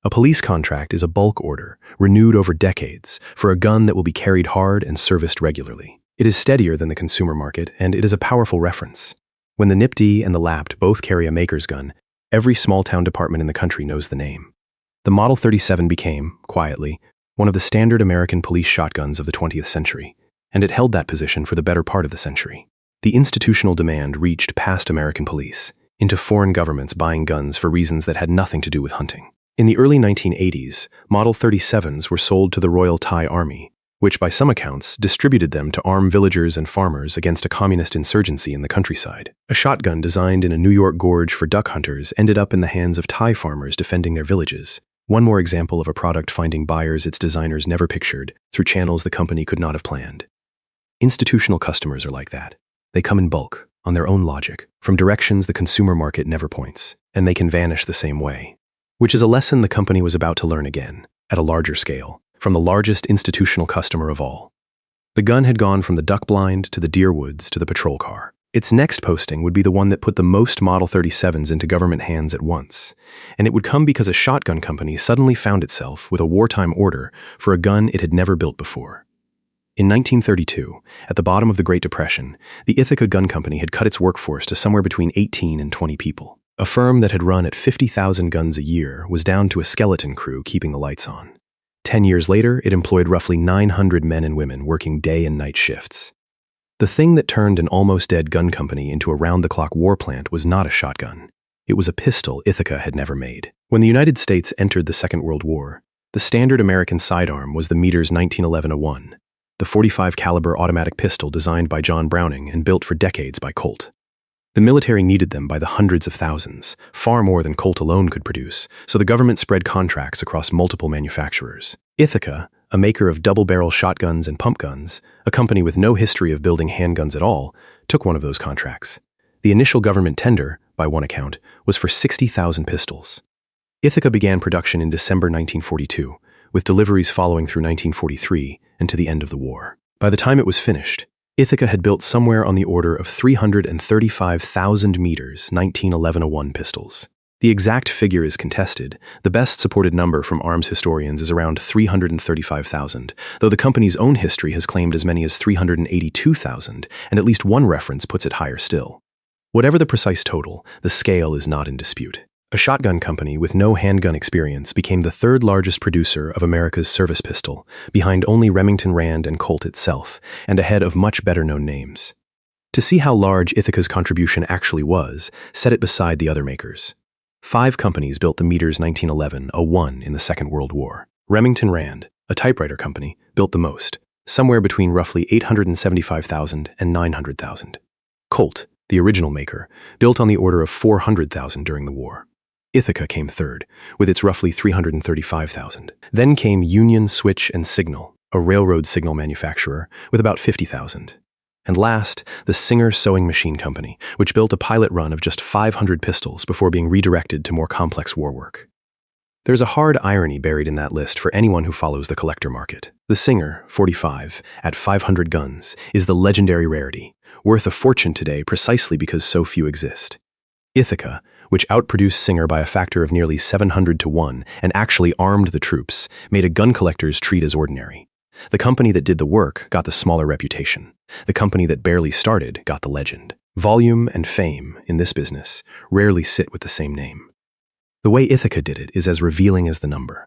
A police contract is a bulk order, renewed over decades, for a gun that will be carried hard and serviced regularly. It is steadier than the consumer market, and it is a powerful reference. When the NIPD and the LAPD both carry a maker's gun, every small-town department in the country knows the name. The Model 37 became, quietly, one of the standard American police shotguns of the 20th century, and it held that position for the better part of the century. The institutional demand reached past American police, into foreign governments buying guns for reasons that had nothing to do with hunting. In the early 1980s, Model 37s were sold to the Royal Thai Army, which by some accounts distributed them to arm villagers and farmers against a communist insurgency in the countryside. A shotgun designed in a New York gorge for duck hunters ended up in the hands of Thai farmers defending their villages. One more example of a product finding buyers its designers never pictured, through channels the company could not have planned. Institutional customers are like that. They come in bulk, on their own logic, from directions the consumer market never points, and they can vanish the same way. Which is a lesson the company was about to learn again, at a larger scale, from the largest institutional customer of all. The gun had gone from the duck blind to the deer woods to the patrol car. Its next posting would be the one that put the most Model 37s into government hands at once, and it would come because a shotgun company suddenly found itself with a wartime order for a gun it had never built before. In 1932, at the bottom of the Great Depression, the Ithaca Gun Company had cut its workforce to somewhere between 18 and 20 people. A firm that had run at 50,000 guns a year was down to a skeleton crew keeping the lights on. 10 years later, it employed roughly 900 men and women working day and night shifts. The thing that turned an almost dead gun company into a round-the-clock war plant was not a shotgun. It was a pistol Ithaca had never made. When the United States entered the Second World War, the standard American sidearm was the Meter's 1911-01, the .45 caliber automatic pistol designed by John Browning and built for decades by Colt. The military needed them by the hundreds of thousands, far more than Colt alone could produce, so the government spread contracts across multiple manufacturers. Ithaca, a maker of double-barrel shotguns and pump guns, a company with no history of building handguns at all, took one of those contracts. The initial government tender, by one account, was for 60,000 pistols. Ithaca began production in December 1942, with deliveries following through 1943 and to the end of the war. By the time it was finished, Ithaca had built somewhere on the order of 335,000 meters 1911-01 pistols. The exact figure is contested. The best supported number from arms historians is around 335,000, though the company's own history has claimed as many as 382,000, and at least one reference puts it higher still. Whatever the precise total, the scale is not in dispute. A shotgun company with no handgun experience became the third largest producer of America's service pistol, behind only Remington Rand and Colt itself, and ahead of much better-known names. To see how large Ithaca's contribution actually was, set it beside the other makers. 5 companies built the Meter's 1911-01 in the Second World War. Remington Rand, a typewriter company, built the most, somewhere between roughly 875,000 and 900,000. Colt, the original maker, built on the order of 400,000 during the war. Ithaca came third, with its roughly 335,000. Then came Union Switch and Signal, a railroad signal manufacturer, with about 50,000. And last, the Singer Sewing Machine Company, which built a pilot run of just 500 pistols before being redirected to more complex war work. There's a hard irony buried in that list for anyone who follows the collector market. The Singer, 45, at 500 guns, is the legendary rarity, worth a fortune today precisely because so few exist. Ithaca, which outproduced Singer by a factor of nearly 700 to 1 and actually armed the troops, made a gun collector's treat as ordinary. The company that did the work got the smaller reputation. The company that barely started got the legend. Volume and fame, in this business, rarely sit with the same name. The way Ithaca did it is as revealing as the number.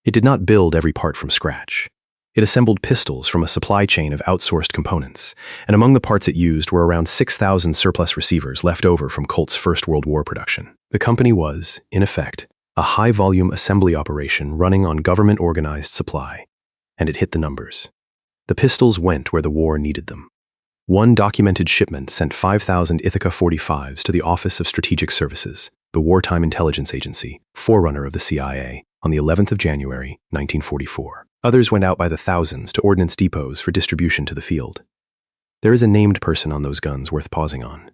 It did not build every part from scratch. It assembled pistols from a supply chain of outsourced components, and among the parts it used were around 6,000 surplus receivers left over from Colt's First World War production. The company was, in effect, a high-volume assembly operation running on government-organized supply, and it hit the numbers. The pistols went where the war needed them. One documented shipment sent 5,000 Ithaca 45s to the Office of Strategic Services, the wartime intelligence agency, forerunner of the CIA, on the 11th of January, 1944. Others went out by the thousands to ordnance depots for distribution to the field. There is a named person on those guns worth pausing on.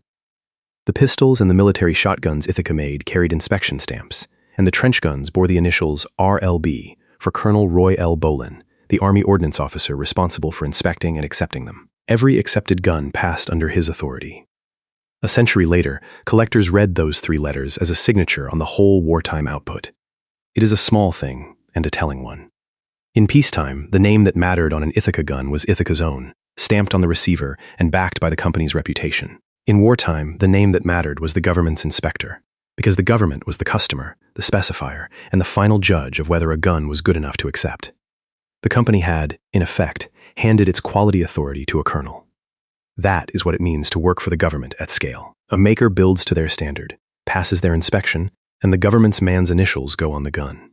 The pistols and the military shotguns Ithaca made carried inspection stamps, and the trench guns bore the initials RLB for Colonel Roy L. Bolin, the Army Ordnance Officer responsible for inspecting and accepting them. Every accepted gun passed under his authority. A century later, collectors read those three letters as a signature on the whole wartime output. It is a small thing, and a telling one. In peacetime, the name that mattered on an Ithaca gun was Ithaca's own, stamped on the receiver and backed by the company's reputation. In wartime, the name that mattered was the government's inspector, because the government was the customer, the specifier, and the final judge of whether a gun was good enough to accept. The company had, in effect, handed its quality authority to a colonel. That is what it means to work for the government at scale. A maker builds to their standard, passes their inspection, and the government's man's initials go on the gun.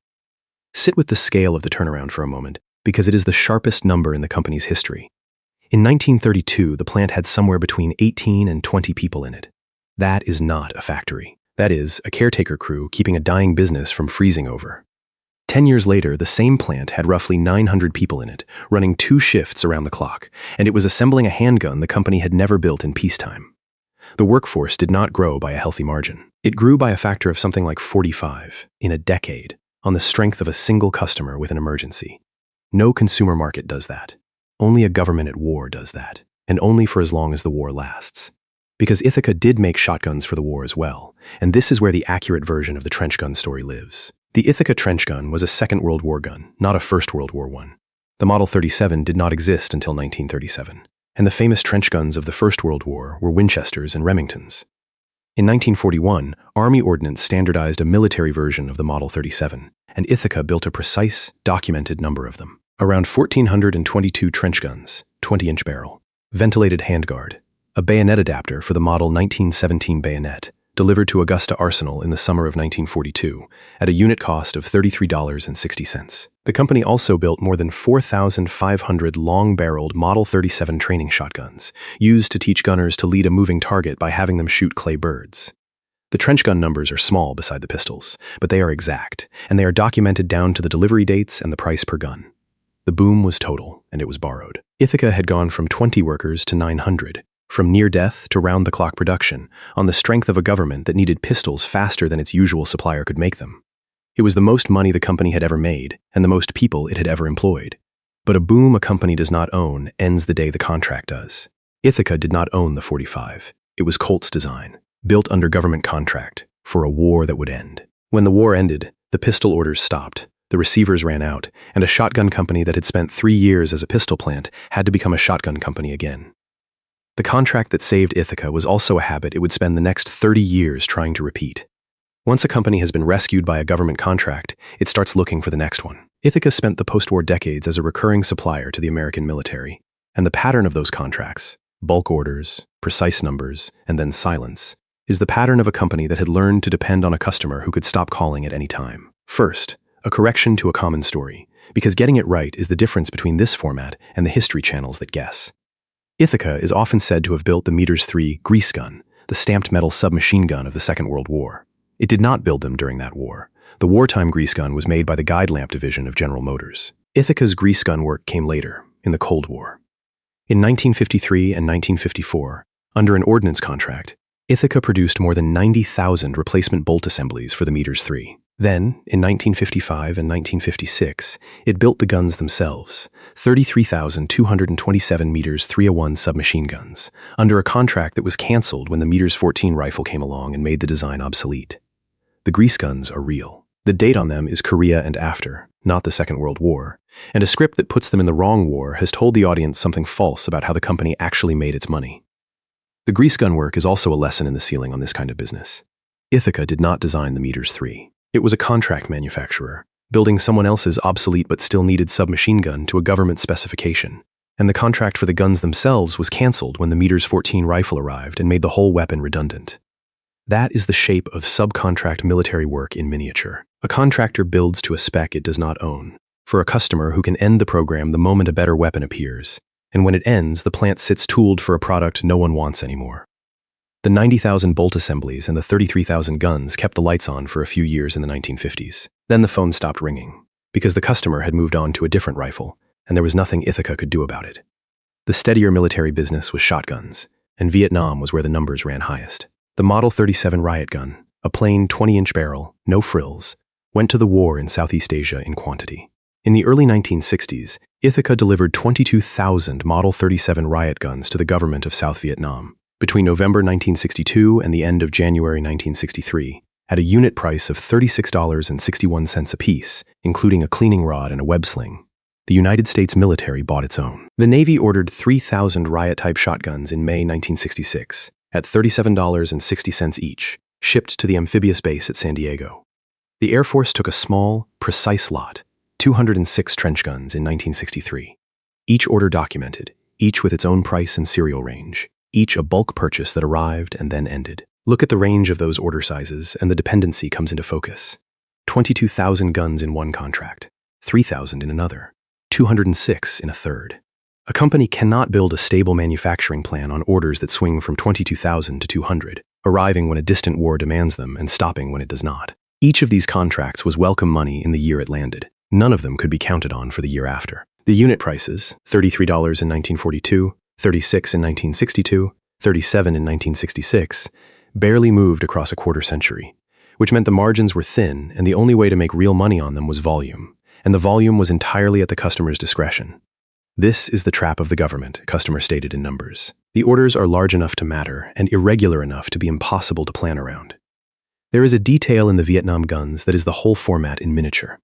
Sit with the scale of the turnaround for a moment, because it is the sharpest number in the company's history. In 1932, the plant had somewhere between 18 and 20 people in it. That is not a factory. That is, a caretaker crew keeping a dying business from freezing over. 10 years later, the same plant had roughly 900 people in it, running 2 shifts around the clock, and it was assembling a handgun the company had never built in peacetime. The workforce did not grow by a healthy margin. It grew by a factor of something like 45 in a decade, on the strength of a single customer with an emergency. No consumer market does that. Only a government at war does that, and only for as long as the war lasts. Because Ithaca did make shotguns for the war as well, and this is where the accurate version of the trench gun story lives. The Ithaca trench gun was a Second World War gun, not a First World War one. The Model 37 did not exist until 1937, and the famous trench guns of the First World War were Winchesters and Remingtons. In 1941, Army Ordnance standardized a military version of the Model 37, and Ithaca built a precise, documented number of them. Around 1,422 trench guns, 20-inch barrel, ventilated handguard, a bayonet adapter for the Model 1917 bayonet, delivered to Augusta Arsenal in the summer of 1942 at a unit cost of $33.60. The company also built more than 4,500 long-barreled Model 37 training shotguns, used to teach gunners to lead a moving target by having them shoot clay birds. The trench gun numbers are small beside the pistols, but they are exact, and they are documented down to the delivery dates and the price per gun. The boom was total, and it was borrowed. Ithaca had gone from 20 workers to 900, from near-death to round-the-clock production, on the strength of a government that needed pistols faster than its usual supplier could make them. It was the most money the company had ever made, and the most people it had ever employed. But a boom a company does not own ends the day the contract does. Ithaca did not own the 45. It was Colt's design, built under government contract, for a war that would end. When the war ended, the pistol orders stopped, the receivers ran out, and a shotgun company that had spent 3 years as a pistol plant had to become a shotgun company again. The contract that saved Ithaca was also a habit it would spend the next 30 years trying to repeat. Once a company has been rescued by a government contract, it starts looking for the next one. Ithaca spent the post-war decades as a recurring supplier to the American military, and the pattern of those contracts, bulk orders, precise numbers, and then silence, is the pattern of a company that had learned to depend on a customer who could stop calling at any time. First, a correction to a common story, because getting it right is the difference between this format and the history channels that guess. Ithaca is often said to have built the M3 grease gun, the stamped metal submachine gun of the Second World War. It did not build them during that war. The wartime grease gun was made by the guide lamp division of General Motors. Ithaca's grease gun work came later, in the Cold War. In 1953 and 1954, under an ordnance contract, Ithaca produced more than 90,000 replacement bolt assemblies for the M3. Then, in 1955 and 1956, it built the guns themselves, 33,227 M301 submachine guns, under a contract that was canceled when the M14 rifle came along and made the design obsolete. The grease guns are real. The date on them is Korea and after, not the Second World War, and a script that puts them in the wrong war has told the audience something false about how the company actually made its money. The grease gun work is also a lesson in the ceiling on this kind of business. Ithaca did not design the M3. It was a contract manufacturer, building someone else's obsolete but still needed submachine gun to a government specification, and the contract for the guns themselves was canceled when the M14 rifle arrived and made the whole weapon redundant. That is the shape of subcontract military work in miniature. A contractor builds to a spec it does not own, for a customer who can end the program the moment a better weapon appears, and when it ends, the plant sits tooled for a product no one wants anymore. The 90,000 bolt assemblies and the 33,000 guns kept the lights on for a few years in the 1950s. Then the phone stopped ringing, because the customer had moved on to a different rifle, and there was nothing Ithaca could do about it. The steadier military business was shotguns, and Vietnam was where the numbers ran highest. The Model 37 riot gun, a plain 20-inch barrel, no frills, went to the war in Southeast Asia in quantity. In the early 1960s, Ithaca delivered 22,000 Model 37 riot guns to the government of South Vietnam between November 1962 and the end of January 1963, at a unit price of $36.61 apiece, including a cleaning rod and a web sling. The United States military bought its own. The Navy ordered 3,000 riot-type shotguns in May 1966, at $37.60 each, shipped to the amphibious base at San Diego. The Air Force took a small, precise lot, 206 trench guns in 1963. Each order documented, each with its own price and serial range, each a bulk purchase that arrived and then ended. Look at the range of those order sizes, and the dependency comes into focus. 22,000 guns in one contract, 3,000 in another, 206 in a third. A company cannot build a stable manufacturing plan on orders that swing from 22,000 to 200, arriving when a distant war demands them and stopping when it does not. Each of these contracts was welcome money in the year it landed. None of them could be counted on for the year after. The unit prices, $33 in 1942, $36 in 1962, $37 in 1966, barely moved across a quarter century, which meant the margins were thin and the only way to make real money on them was volume, and the volume was entirely at the customer's discretion. This is the trap of the government, customers stated in numbers. The orders are large enough to matter and irregular enough to be impossible to plan around. There is a detail in the Vietnam guns that is the whole format in miniature.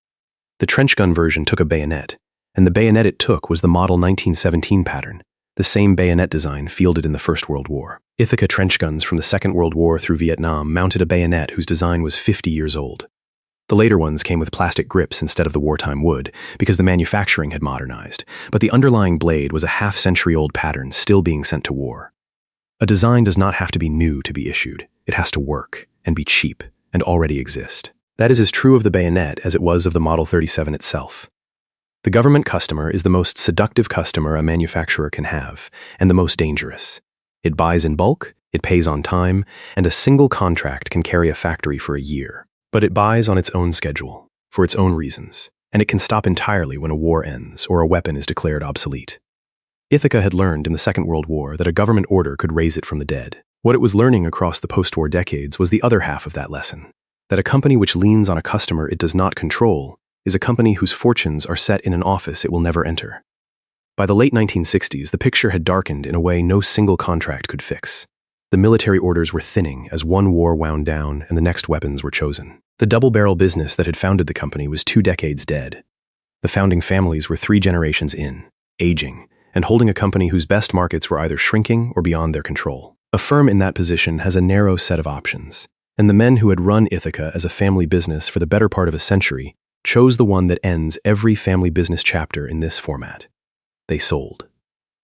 The trench gun version took a bayonet, and the bayonet it took was the Model 1917 pattern, the same bayonet design fielded in the First World War. Ithaca trench guns from the Second World War through Vietnam mounted a bayonet whose design was 50 years old. The later ones came with plastic grips instead of the wartime wood, because the manufacturing had modernized, but the underlying blade was a half-century-old pattern still being sent to war. A design does not have to be new to be issued. It has to work, and be cheap, and already exist. That is as true of the bayonet as it was of the Model 37 itself. The government customer is the most seductive customer a manufacturer can have, and the most dangerous. It buys in bulk, it pays on time, and a single contract can carry a factory for a year. But it buys on its own schedule, for its own reasons, and it can stop entirely when a war ends or a weapon is declared obsolete. Ithaca had learned in the Second World War that a government order could raise it from the dead. What it was learning across the post-war decades was the other half of that lesson, that a company which leans on a customer it does not control is a company whose fortunes are set in an office it will never enter. By the late 1960s, the picture had darkened in a way no single contract could fix. The military orders were thinning as one war wound down and the next weapons were chosen. The double-barrel business that had founded the company was 2 decades dead. The founding families were 3 generations in, aging, and holding a company whose best markets were either shrinking or beyond their control. A firm in that position has a narrow set of options, and the men who had run Ithaca as a family business for the better part of a century chose the one that ends every family business chapter in this format. They sold.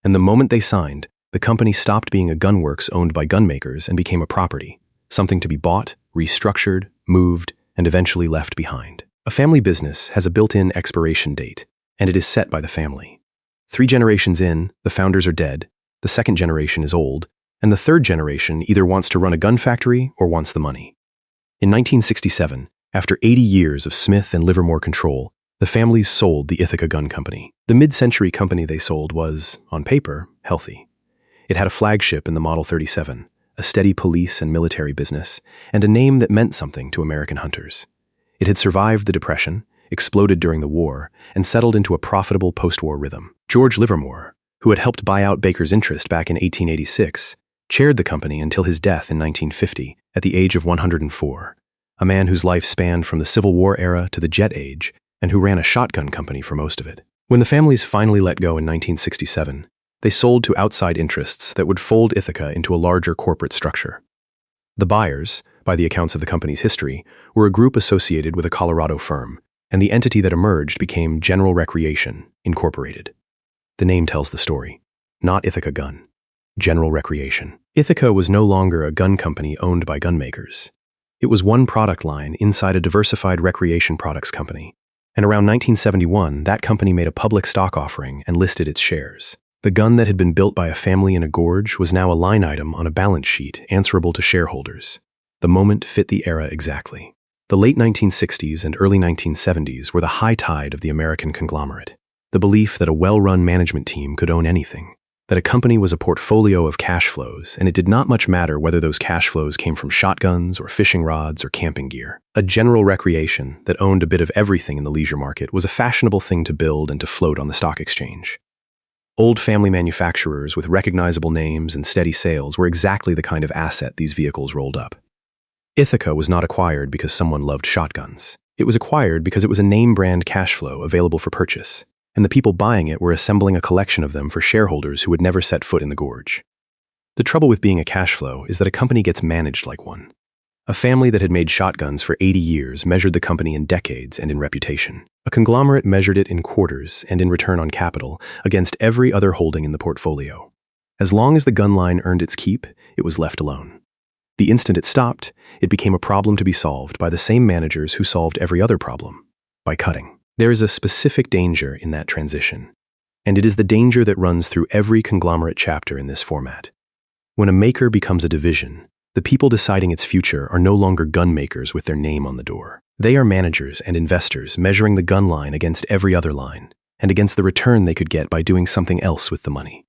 And the moment they signed, the company stopped being a gunworks owned by gunmakers and became a property, something to be bought, restructured, moved, and eventually left behind. A family business has a built-in expiration date, and it is set by the family. 3 generations in, the founders are dead, the second generation is old, and the third generation either wants to run a gun factory or wants the money. In 1967, after 80 years of Smith and Livermore control, the families sold the Ithaca Gun Company. The mid-century company they sold was, on paper, healthy. It had a flagship in the Model 37, a steady police and military business, and a name that meant something to American hunters. It had survived the Depression, exploded during the war, and settled into a profitable post-war rhythm. George Livermore, who had helped buy out Baker's interest back in 1886, chaired the company until his death in 1950 at the age of 104, a man whose life spanned from the Civil War era to the Jet Age and who ran a shotgun company for most of it. When the families finally let go in 1967, they sold to outside interests that would fold Ithaca into a larger corporate structure. The buyers, by the accounts of the company's history, were a group associated with a Colorado firm, and the entity that emerged became General Recreation, Incorporated. The name tells the story. Not Ithaca Gun. General Recreation. Ithaca was no longer a gun company owned by gunmakers. It was one product line inside a diversified recreation products company. And around 1971, that company made a public stock offering and listed its shares. The gun that had been built by a family in a gorge was now a line item on a balance sheet answerable to shareholders. The moment fit the era exactly. The late 1960s and early 1970s were the high tide of the American conglomerate. The belief that a well-run management team could own anything, that a company was a portfolio of cash flows, and it did not much matter whether those cash flows came from shotguns or fishing rods or camping gear. A general recreation that owned a bit of everything in the leisure market was a fashionable thing to build and to float on the stock exchange. Old family manufacturers with recognizable names and steady sales were exactly the kind of asset these vehicles rolled up. Ithaca was not acquired because someone loved shotguns. It was acquired because it was a name-brand cash flow available for purchase, and the people buying it were assembling a collection of them for shareholders who would never set foot in the gorge. The trouble with being a cash flow is that a company gets managed like one. A family that had made shotguns for 80 years measured the company in decades and in reputation. A conglomerate measured it in quarters and in return on capital against every other holding in the portfolio. As long as the gun line earned its keep, it was left alone. The instant it stopped, it became a problem to be solved by the same managers who solved every other problem, by cutting. There is a specific danger in that transition, and it is the danger that runs through every conglomerate chapter in this format. When a maker becomes a division, the people deciding its future are no longer gun makers with their name on the door. They are managers and investors measuring the gun line against every other line, and against the return they could get by doing something else with the money.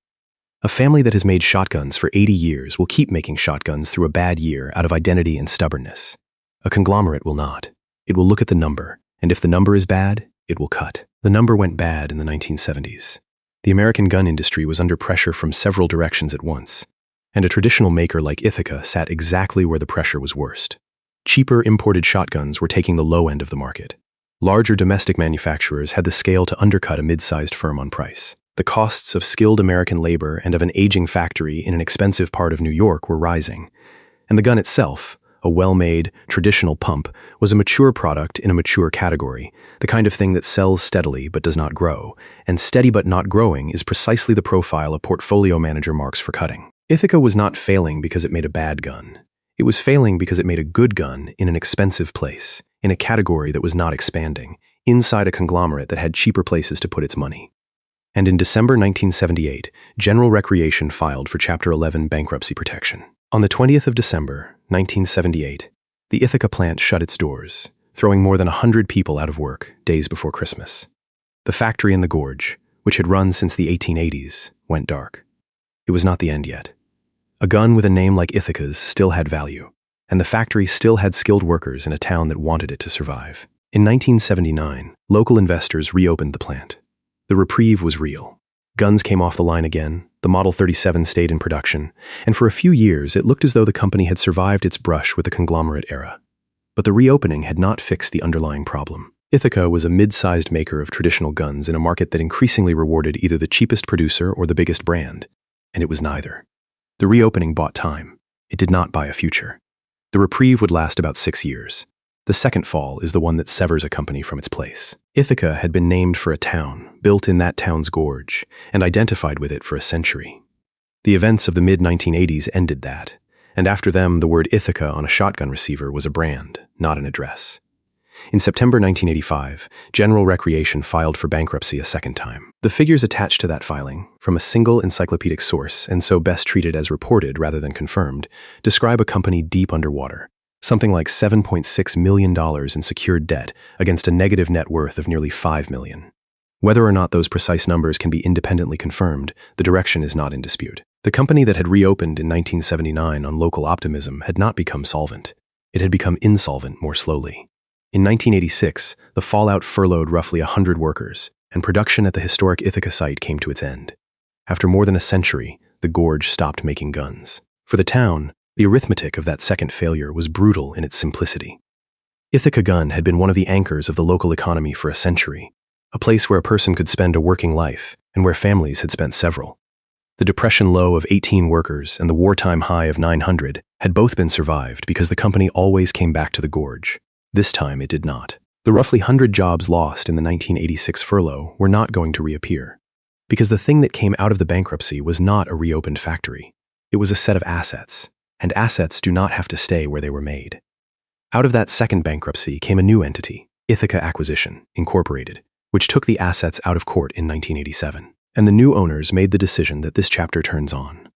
A family that has made shotguns for 80 years will keep making shotguns through a bad year out of identity and stubbornness. A conglomerate will not. It will look at the number, and if the number is bad, it will cut. The number went bad in the 1970s. The American gun industry was under pressure from several directions at once, and a traditional maker like Ithaca sat exactly where the pressure was worst. Cheaper imported shotguns were taking the low end of the market. Larger domestic manufacturers had the scale to undercut a mid-sized firm on price. The costs of skilled American labor and of an aging factory in an expensive part of New York were rising, and the gun itself, a well-made, traditional pump, was a mature product in a mature category, the kind of thing that sells steadily but does not grow, and steady but not growing is precisely the profile a portfolio manager marks for cutting. Ithaca was not failing because it made a bad gun. It was failing because it made a good gun in an expensive place, in a category that was not expanding, inside a conglomerate that had cheaper places to put its money. And in December 1978, General Recreation filed for Chapter 11 bankruptcy protection. On the 20th of December, 1978, the Ithaca plant shut its doors, throwing more than 100 people out of work days before Christmas. The factory in the gorge, which had run since the 1880s, went dark. It was not the end yet. A gun with a name like Ithaca's still had value, and the factory still had skilled workers in a town that wanted it to survive. In 1979, local investors reopened the plant. The reprieve was real. Guns came off the line again, the Model 37 stayed in production, and for a few years it looked as though the company had survived its brush with the conglomerate era. But the reopening had not fixed the underlying problem. Ithaca was a mid-sized maker of traditional guns in a market that increasingly rewarded either the cheapest producer or the biggest brand, and it was neither. The reopening bought time. It did not buy a future. The reprieve would last about 6 years. The second fall is the one that severs a company from its place. Ithaca had been named for a town, built in that town's gorge, and identified with it for a century. The events of the mid-1980s ended that, and after them the word Ithaca on a shotgun receiver was a brand, not an address. In September 1985, General Recreation filed for bankruptcy a second time. The figures attached to that filing, from a single encyclopedic source and so best treated as reported rather than confirmed, describe a company deep underwater. Something like $7.6 million in secured debt against a negative net worth of nearly $5 million. Whether or not those precise numbers can be independently confirmed, the direction is not in dispute. The company that had reopened in 1979 on local optimism had not become solvent. It had become insolvent more slowly. In 1986, the fallout furloughed roughly 100 workers, and production at the historic Ithaca site came to its end. After more than a century, the gorge stopped making guns. For the town, the arithmetic of that second failure was brutal in its simplicity. Ithaca Gun had been one of the anchors of the local economy for a century, a place where a person could spend a working life and where families had spent several. The depression low of 18 workers and the wartime high of 900 had both been survived because the company always came back to the gorge. This time it did not. The roughly 100 jobs lost in the 1986 furlough were not going to reappear, because the thing that came out of the bankruptcy was not a reopened factory. It was a set of assets, and assets do not have to stay where they were made. Out of that second bankruptcy came a new entity, Ithaca Acquisition, Incorporated, which took the assets out of court in 1987. And the new owners made the decision that this chapter turns on.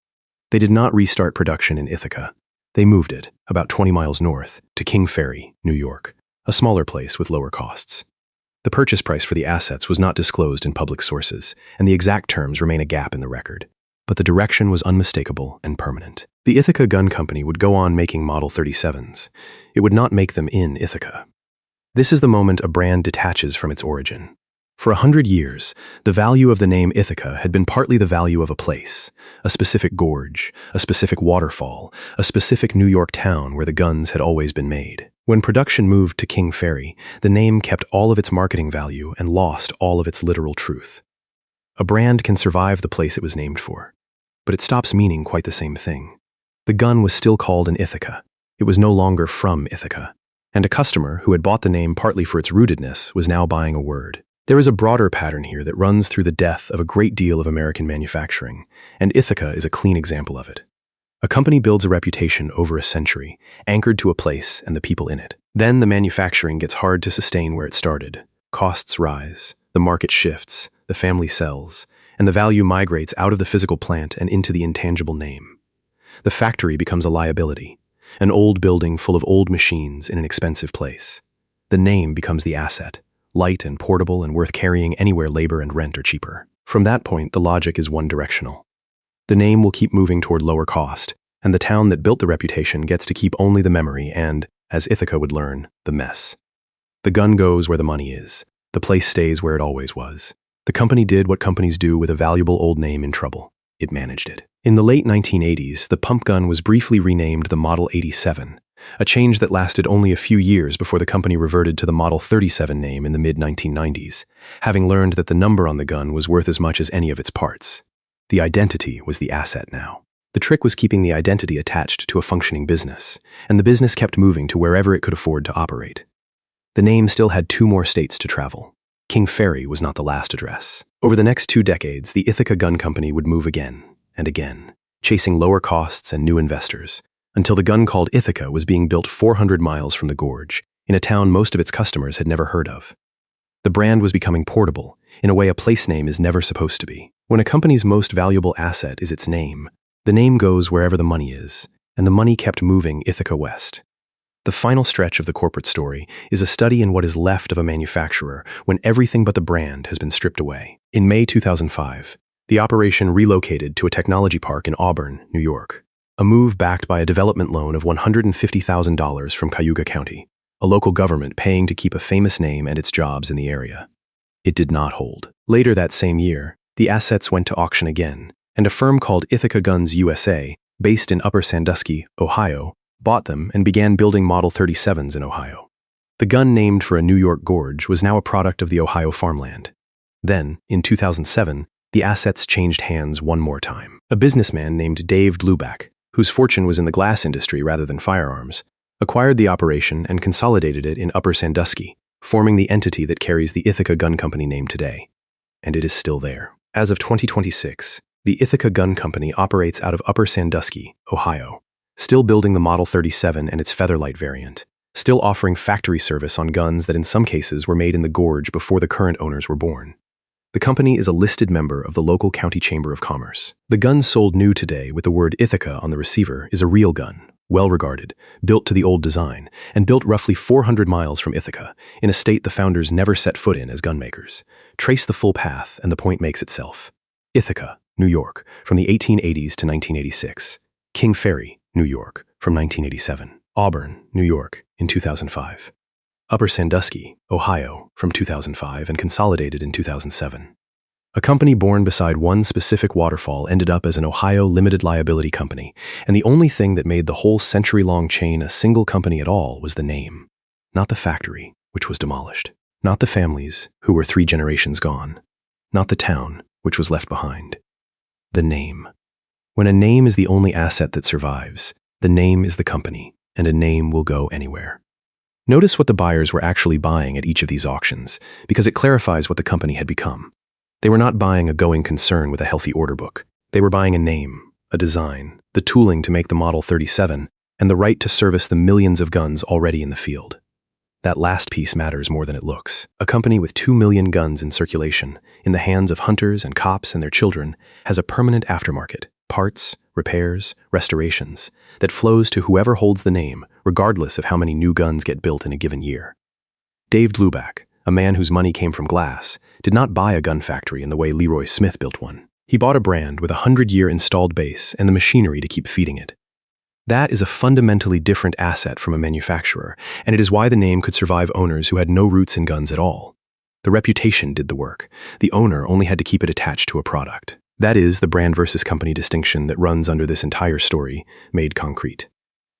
They did not restart production in Ithaca. They moved it, about 20 miles north, to King Ferry, New York, a smaller place with lower costs. The purchase price for the assets was not disclosed in public sources, and the exact terms remain a gap in the record. But the direction was unmistakable and permanent. The Ithaca Gun Company would go on making Model 37s. It would not make them in Ithaca. This is the moment a brand detaches from its origin. For 100 years, the value of the name Ithaca had been partly the value of a place, a specific gorge, a specific waterfall, a specific New York town where the guns had always been made. When production moved to King Ferry, the name kept all of its marketing value and lost all of its literal truth. A brand can survive the place it was named for, but it stops meaning quite the same thing. The gun was still called an Ithaca. It was no longer from Ithaca, and a customer who had bought the name partly for its rootedness was now buying a word. There is a broader pattern here that runs through the death of a great deal of American manufacturing, and Ithaca is a clean example of it. A company builds a reputation over a century, anchored to a place and the people in it. Then the manufacturing gets hard to sustain where it started. Costs rise, the market shifts, the family sells, and the value migrates out of the physical plant and into the intangible name. The factory becomes a liability, an old building full of old machines in an expensive place. The name becomes the asset, light and portable and worth carrying anywhere labor and rent are cheaper. From that point, the logic is one-directional. The name will keep moving toward lower cost, and the town that built the reputation gets to keep only the memory and, as Ithaca would learn, the mess. The gun goes where the money is. The place stays where it always was. The company did what companies do with a valuable old name in trouble. It managed it. In the late 1980s, the pump gun was briefly renamed the Model 87, a change that lasted only a few years before the company reverted to the Model 37 name in the mid-1990s, having learned that the number on the gun was worth as much as any of its parts. The identity was the asset now. The trick was keeping the identity attached to a functioning business, and the business kept moving to wherever it could afford to operate. The name still had 2 more states to travel. King Ferry was not the last address. Over the next 2 decades, the Ithaca Gun Company would move again and again, chasing lower costs and new investors, until the gun called Ithaca was being built 400 miles from the gorge, in a town most of its customers had never heard of. The brand was becoming portable, in a way a place name is never supposed to be. When a company's most valuable asset is its name, the name goes wherever the money is, and the money kept moving Ithaca west. The final stretch of the corporate story is a study in what is left of a manufacturer when everything but the brand has been stripped away. In May 2005, the operation relocated to a technology park in Auburn, New York, a move backed by a development loan of $150,000 from Cayuga County, a local government paying to keep a famous name and its jobs in the area. It did not hold. Later that same year, the assets went to auction again, and a firm called Ithaca Guns USA, based in Upper Sandusky, Ohio, bought them and began building Model 37s in Ohio. The gun named for a New York gorge was now a product of the Ohio farmland. Then, in 2007, the assets changed hands one more time. A businessman named Dave Dluback, whose fortune was in the glass industry rather than firearms, acquired the operation and consolidated it in Upper Sandusky, forming the entity that carries the Ithaca Gun Company name today. And it is still there. As of 2026, the Ithaca Gun Company operates out of Upper Sandusky, Ohio, still building the Model 37 and its Featherlight variant, still offering factory service on guns that in some cases were made in the gorge before the current owners were born. The company is a listed member of the local county chamber of commerce. The gun sold new today with the word Ithaca on the receiver is a real gun, well regarded, built to the old design, and built roughly 400 miles from Ithaca, in a state the founders never set foot in as gunmakers. Trace the full path and the point makes itself. Ithaca, New York, from the 1880s to 1986. King Ferry, New York, from 1987. Auburn, New York, in 2005. Upper Sandusky, Ohio, from 2005 and consolidated in 2007. A company born beside one specific waterfall ended up as an Ohio limited liability company, and the only thing that made the whole century-long chain a single company at all was the name. Not the factory, which was demolished. Not the families, who were 3 generations gone. Not the town, which was left behind. The name. When a name is the only asset that survives, the name is the company, and a name will go anywhere. Notice what the buyers were actually buying at each of these auctions, because it clarifies what the company had become. They were not buying a going concern with a healthy order book. They were buying a name, a design, the tooling to make the Model 37, and the right to service the millions of guns already in the field. That last piece matters more than it looks. A company with 2 million guns in circulation, in the hands of hunters and cops and their children, has a permanent aftermarket, parts, repairs, restorations, that flows to whoever holds the name, regardless of how many new guns get built in a given year. Dave Dluback, a man whose money came from glass, did not buy a gun factory in the way Leroy Smith built one. He bought a brand with a 100-year installed base and the machinery to keep feeding it. That is a fundamentally different asset from a manufacturer, and it is why the name could survive owners who had no roots in guns at all. The reputation did the work. The owner only had to keep it attached to a product. That is the brand versus company distinction that runs under this entire story, made concrete.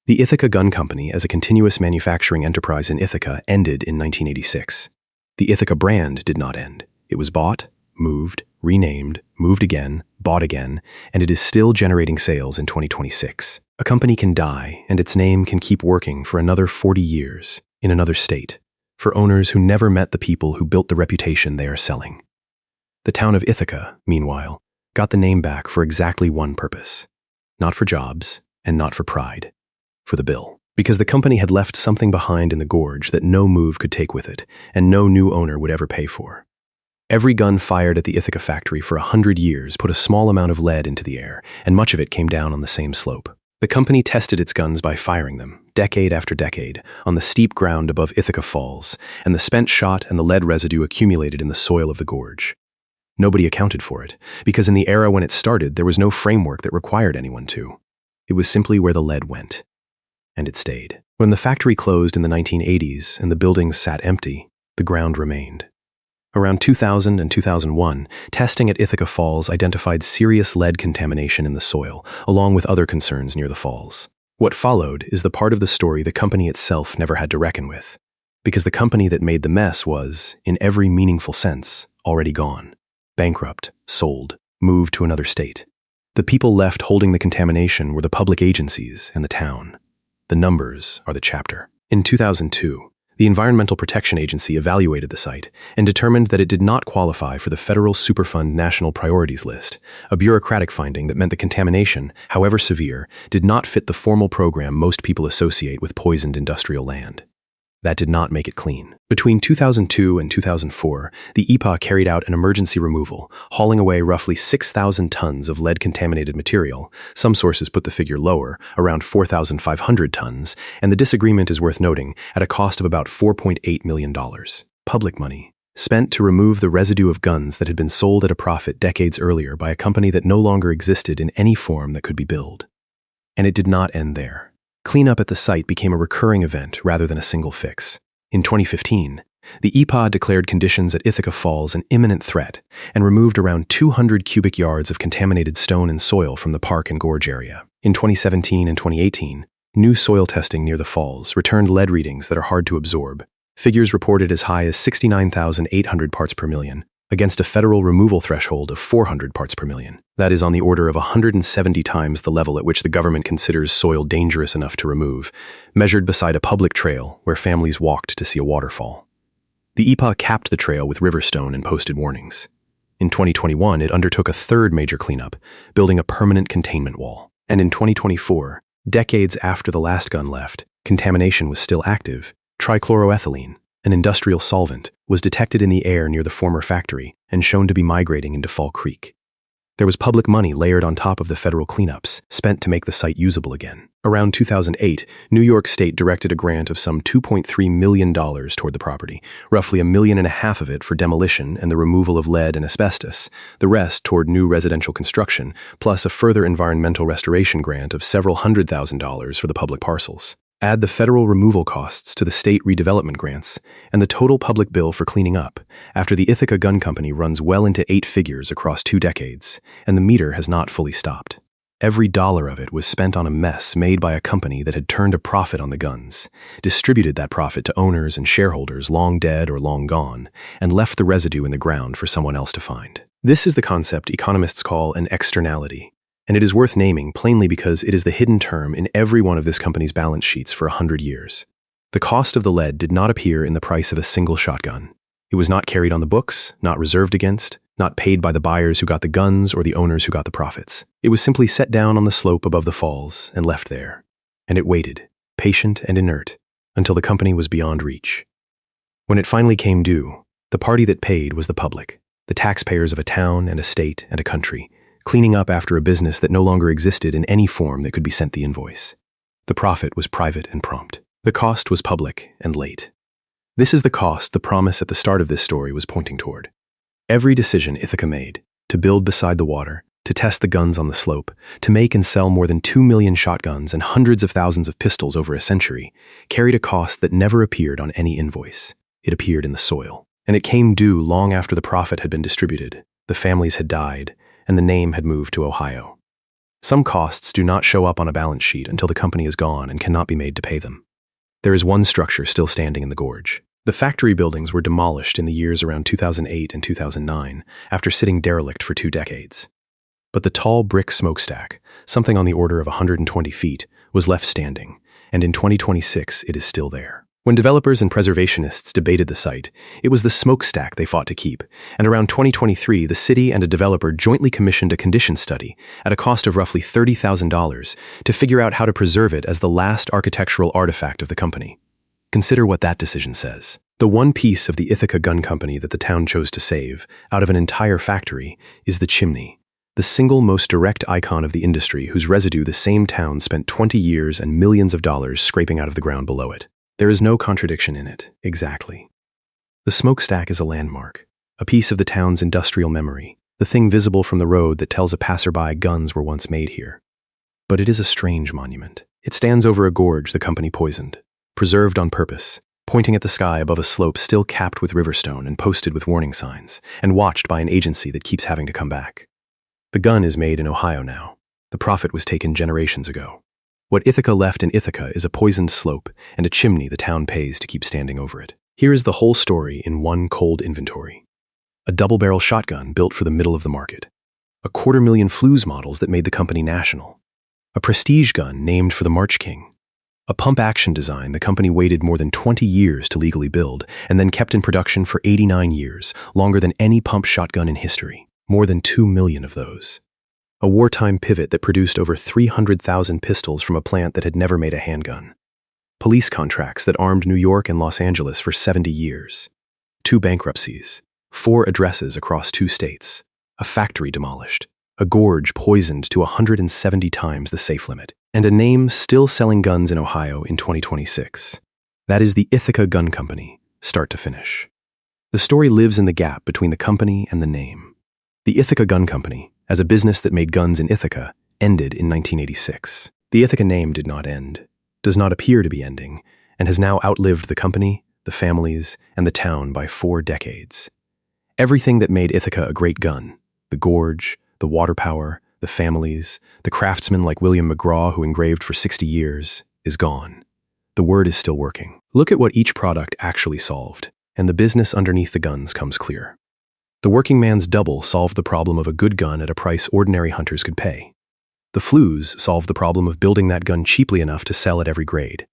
The Ithaca Gun Company, as a continuous manufacturing enterprise in Ithaca, ended in 1986. The Ithaca brand did not end. It was bought, moved, renamed, moved again, bought again, and it is still generating sales in 2026. A company can die, and its name can keep working for another 40 years, in another state, for owners who never met the people who built the reputation they are selling. The town of Ithaca, meanwhile, got the name back for exactly one purpose. Not for jobs, and not for pride. For the bill. Because the company had left something behind in the gorge that no move could take with it, and no new owner would ever pay for. Every gun fired at the Ithaca factory for 100 years put a small amount of lead into the air, and much of it came down on the same slope. The company tested its guns by firing them, decade after decade, on the steep ground above Ithaca Falls, and the spent shot and the lead residue accumulated in the soil of the gorge. Nobody accounted for it, because in the era when it started, there was no framework that required anyone to. It was simply where the lead went. And it stayed. When the factory closed in the 1980s and the buildings sat empty, the ground remained. Around 2000 and 2001, testing at Ithaca Falls identified serious lead contamination in the soil, along with other concerns near the falls. What followed is the part of the story the company itself never had to reckon with, because the company that made the mess was, in every meaningful sense, already gone. Bankrupt, sold, moved to another state. The people left holding the contamination were the public agencies and the town. The numbers are the chapter. In 2002, the Environmental Protection Agency evaluated the site and determined that it did not qualify for the Federal Superfund National Priorities List, a bureaucratic finding that meant the contamination, however severe, did not fit the formal program most people associate with poisoned industrial land. That did not make it clean. Between 2002 and 2004, the EPA carried out an emergency removal, hauling away roughly 6,000 tons of lead-contaminated material. Some sources put the figure lower, around 4,500 tons, and the disagreement is worth noting, at a cost of about $4.8 million. Public money, spent to remove the residue of guns that had been sold at a profit decades earlier by a company that no longer existed in any form that could be billed. And it did not end there. Cleanup at the site became a recurring event rather than a single fix. In 2015, the EPA declared conditions at Ithaca Falls an imminent threat and removed around 200 cubic yards of contaminated stone and soil from the park and gorge area. In 2017 and 2018, new soil testing near the falls returned lead readings that are hard to absorb, figures reported as high as 69,800 parts per million, against a federal removal threshold of 400 parts per million. That is on the order of 170 times the level at which the government considers soil dangerous enough to remove, measured beside a public trail where families walked to see a waterfall. The EPA capped the trail with riverstone and posted warnings. In 2021, it undertook a third major cleanup, building a permanent containment wall. And in 2024, decades after the last gun left, contamination was still active. Trichloroethylene, an industrial solvent, was detected in the air near the former factory and shown to be migrating into Fall Creek. There was public money layered on top of the federal cleanups, spent to make the site usable again. Around 2008, New York State directed a grant of some $2.3 million toward the property, roughly $1.5 million of it for demolition and the removal of lead and asbestos, the rest toward new residential construction, plus a further environmental restoration grant of several $100,000 for the public parcels. Add the federal removal costs to the state redevelopment grants, and the total public bill for cleaning up, after the Ithaca Gun Company runs well into 8 figures across 2 decades, and the meter has not fully stopped. Every dollar of it was spent on a mess made by a company that had turned a profit on the guns, distributed that profit to owners and shareholders long dead or long gone, and left the residue in the ground for someone else to find. This is the concept economists call an externality. And it is worth naming plainly because it is the hidden term in every one of this company's balance sheets for 100 years. The cost of the lead did not appear in the price of a single shotgun. It was not carried on the books, not reserved against, not paid by the buyers who got the guns or the owners who got the profits. It was simply set down on the slope above the falls and left there. And it waited, patient and inert, until the company was beyond reach. When it finally came due, the party that paid was the public, the taxpayers of a town and a state and a country, cleaning up after a business that no longer existed in any form that could be sent the invoice. The profit was private and prompt. The cost was public and late. This is the cost the promise at the start of this story was pointing toward. Every decision Ithaca made, to build beside the water, to test the guns on the slope, to make and sell more than 2 million shotguns and hundreds of thousands of pistols over a century, carried a cost that never appeared on any invoice. It appeared in the soil. And it came due long after the profit had been distributed, the families had died, and the name had moved to Ohio. Some costs do not show up on a balance sheet until the company is gone and cannot be made to pay them. There is one structure still standing in the gorge. The factory buildings were demolished in the years around 2008 and 2009 after sitting derelict for 2 decades. But the tall brick smokestack, something on the order of 120 feet, was left standing, and in 2026 it is still there. When developers and preservationists debated the site, it was the smokestack they fought to keep, and around 2023 the city and a developer jointly commissioned a condition study at a cost of roughly $30,000 to figure out how to preserve it as the last architectural artifact of the company. Consider what that decision says. The one piece of the Ithaca gun company that the town chose to save, out of an entire factory, is the chimney, the single most direct icon of the industry whose residue the same town spent 20 years and millions of dollars scraping out of the ground below it. There is no contradiction in it, exactly. The smokestack is a landmark, a piece of the town's industrial memory, the thing visible from the road that tells a passerby guns were once made here. But it is a strange monument. It stands over a gorge the company poisoned, preserved on purpose, pointing at the sky above a slope still capped with riverstone and posted with warning signs, and watched by an agency that keeps having to come back. The gun is made in Ohio now. The profit was taken generations ago. What Ithaca left in Ithaca is a poisoned slope and a chimney the town pays to keep standing over it. Here is the whole story in one cold inventory. A double-barrel shotgun built for the middle of the market. A 250,000 Flues models that made the company national. A prestige gun named for the March King. A pump-action design the company waited more than 20 years to legally build and then kept in production for 89 years, longer than any pump shotgun in history. More than 2 million of those. A wartime pivot that produced over 300,000 pistols from a plant that had never made a handgun. Police contracts that armed New York and Los Angeles for 70 years. 2 bankruptcies. 4 addresses across 2 states. A factory demolished. A gorge poisoned to 170 times the safe limit. And a name still selling guns in Ohio in 2026. That is the Ithaca Gun Company, start to finish. The story lives in the gap between the company and the name. The Ithaca Gun Company, as a business that made guns in Ithaca, ended in 1986. The Ithaca name did not end, does not appear to be ending, and has now outlived the company, the families, and the town by 4 decades. Everything that made Ithaca a great gun, the gorge, the water power, the families, the craftsmen like William McGraw who engraved for 60 years, is gone. The word is still working. Look at what each product actually solved, and the business underneath the guns comes clear. The working man's double solved the problem of a good gun at a price ordinary hunters could pay. The Flues solved the problem of building that gun cheaply enough to sell at every grade.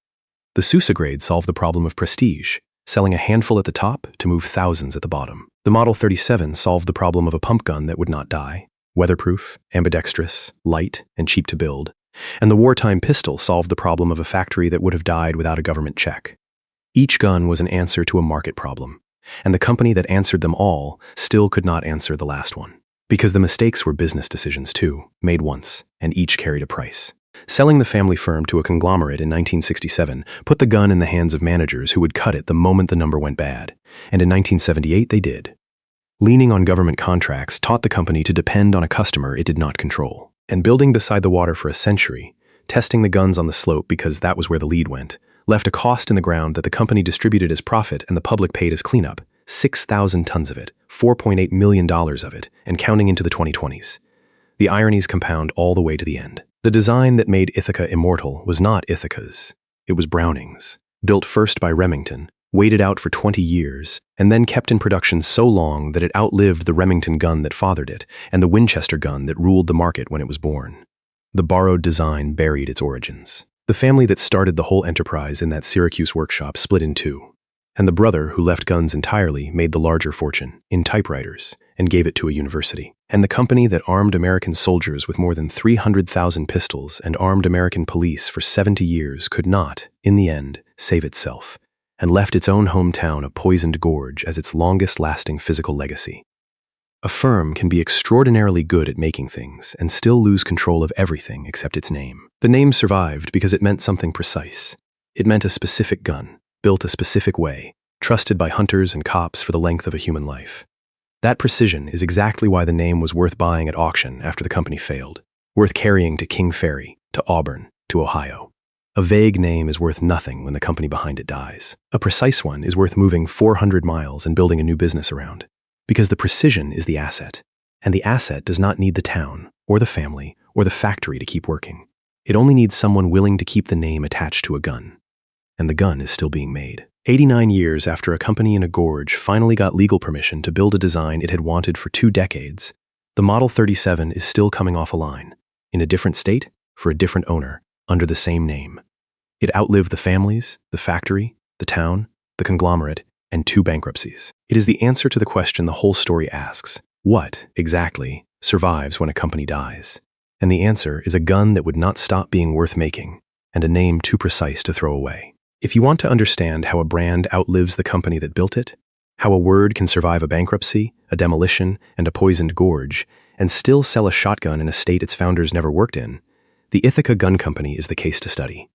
The Sousa grade solved the problem of prestige, selling a handful at the top to move thousands at the bottom. The Model 37 solved the problem of a pump gun that would not die, weatherproof, ambidextrous, light, and cheap to build. And the wartime pistol solved the problem of a factory that would have died without a government check. Each gun was an answer to a market problem, and the company that answered them all still could not answer the last one. Because the mistakes were business decisions too, made once, and each carried a price. Selling the family firm to a conglomerate in 1967 put the gun in the hands of managers who would cut it the moment the number went bad, and in 1978 they did. Leaning on government contracts taught the company to depend on a customer it did not control. And building beside the water for a century, testing the guns on the slope because that was where the lead went, left a cost in the ground that the company distributed as profit and the public paid as cleanup, 6,000 tons of it, $4.8 million of it, and counting into the 2020s. The ironies compound all the way to the end. The design that made Ithaca immortal was not Ithaca's. It was Browning's, built first by Remington, waited out for 20 years, and then kept in production so long that it outlived the Remington gun that fathered it and the Winchester gun that ruled the market when it was born. The borrowed design buried its origins. The family that started the whole enterprise in that Syracuse workshop split in two. And the brother who left guns entirely made the larger fortune, in typewriters, and gave it to a university. And the company that armed American soldiers with more than 300,000 pistols and armed American police for 70 years could not, in the end, save itself, and left its own hometown a poisoned gorge as its longest-lasting physical legacy. A firm can be extraordinarily good at making things and still lose control of everything except its name. The name survived because it meant something precise. It meant a specific gun, built a specific way, trusted by hunters and cops for the length of a human life. That precision is exactly why the name was worth buying at auction after the company failed, worth carrying to King Ferry, to Auburn, to Ohio. A vague name is worth nothing when the company behind it dies. A precise one is worth moving 400 miles and building a new business around. Because the precision is the asset, and the asset does not need the town, or the family, or the factory to keep working. It only needs someone willing to keep the name attached to a gun. And the gun is still being made. 89 years after a company in a gorge finally got legal permission to build a design it had wanted for 2 decades, the Model 37 is still coming off a line, in a different state, for a different owner, under the same name. It outlived the families, the factory, the town, the conglomerate, and 2 bankruptcies. It is the answer to the question the whole story asks: what, exactly, survives when a company dies? And the answer is a gun that would not stop being worth making, and a name too precise to throw away. If you want to understand how a brand outlives the company that built it, how a word can survive a bankruptcy, a demolition, and a poisoned gorge, and still sell a shotgun in a state its founders never worked in, the Ithaca Gun Company is the case to study.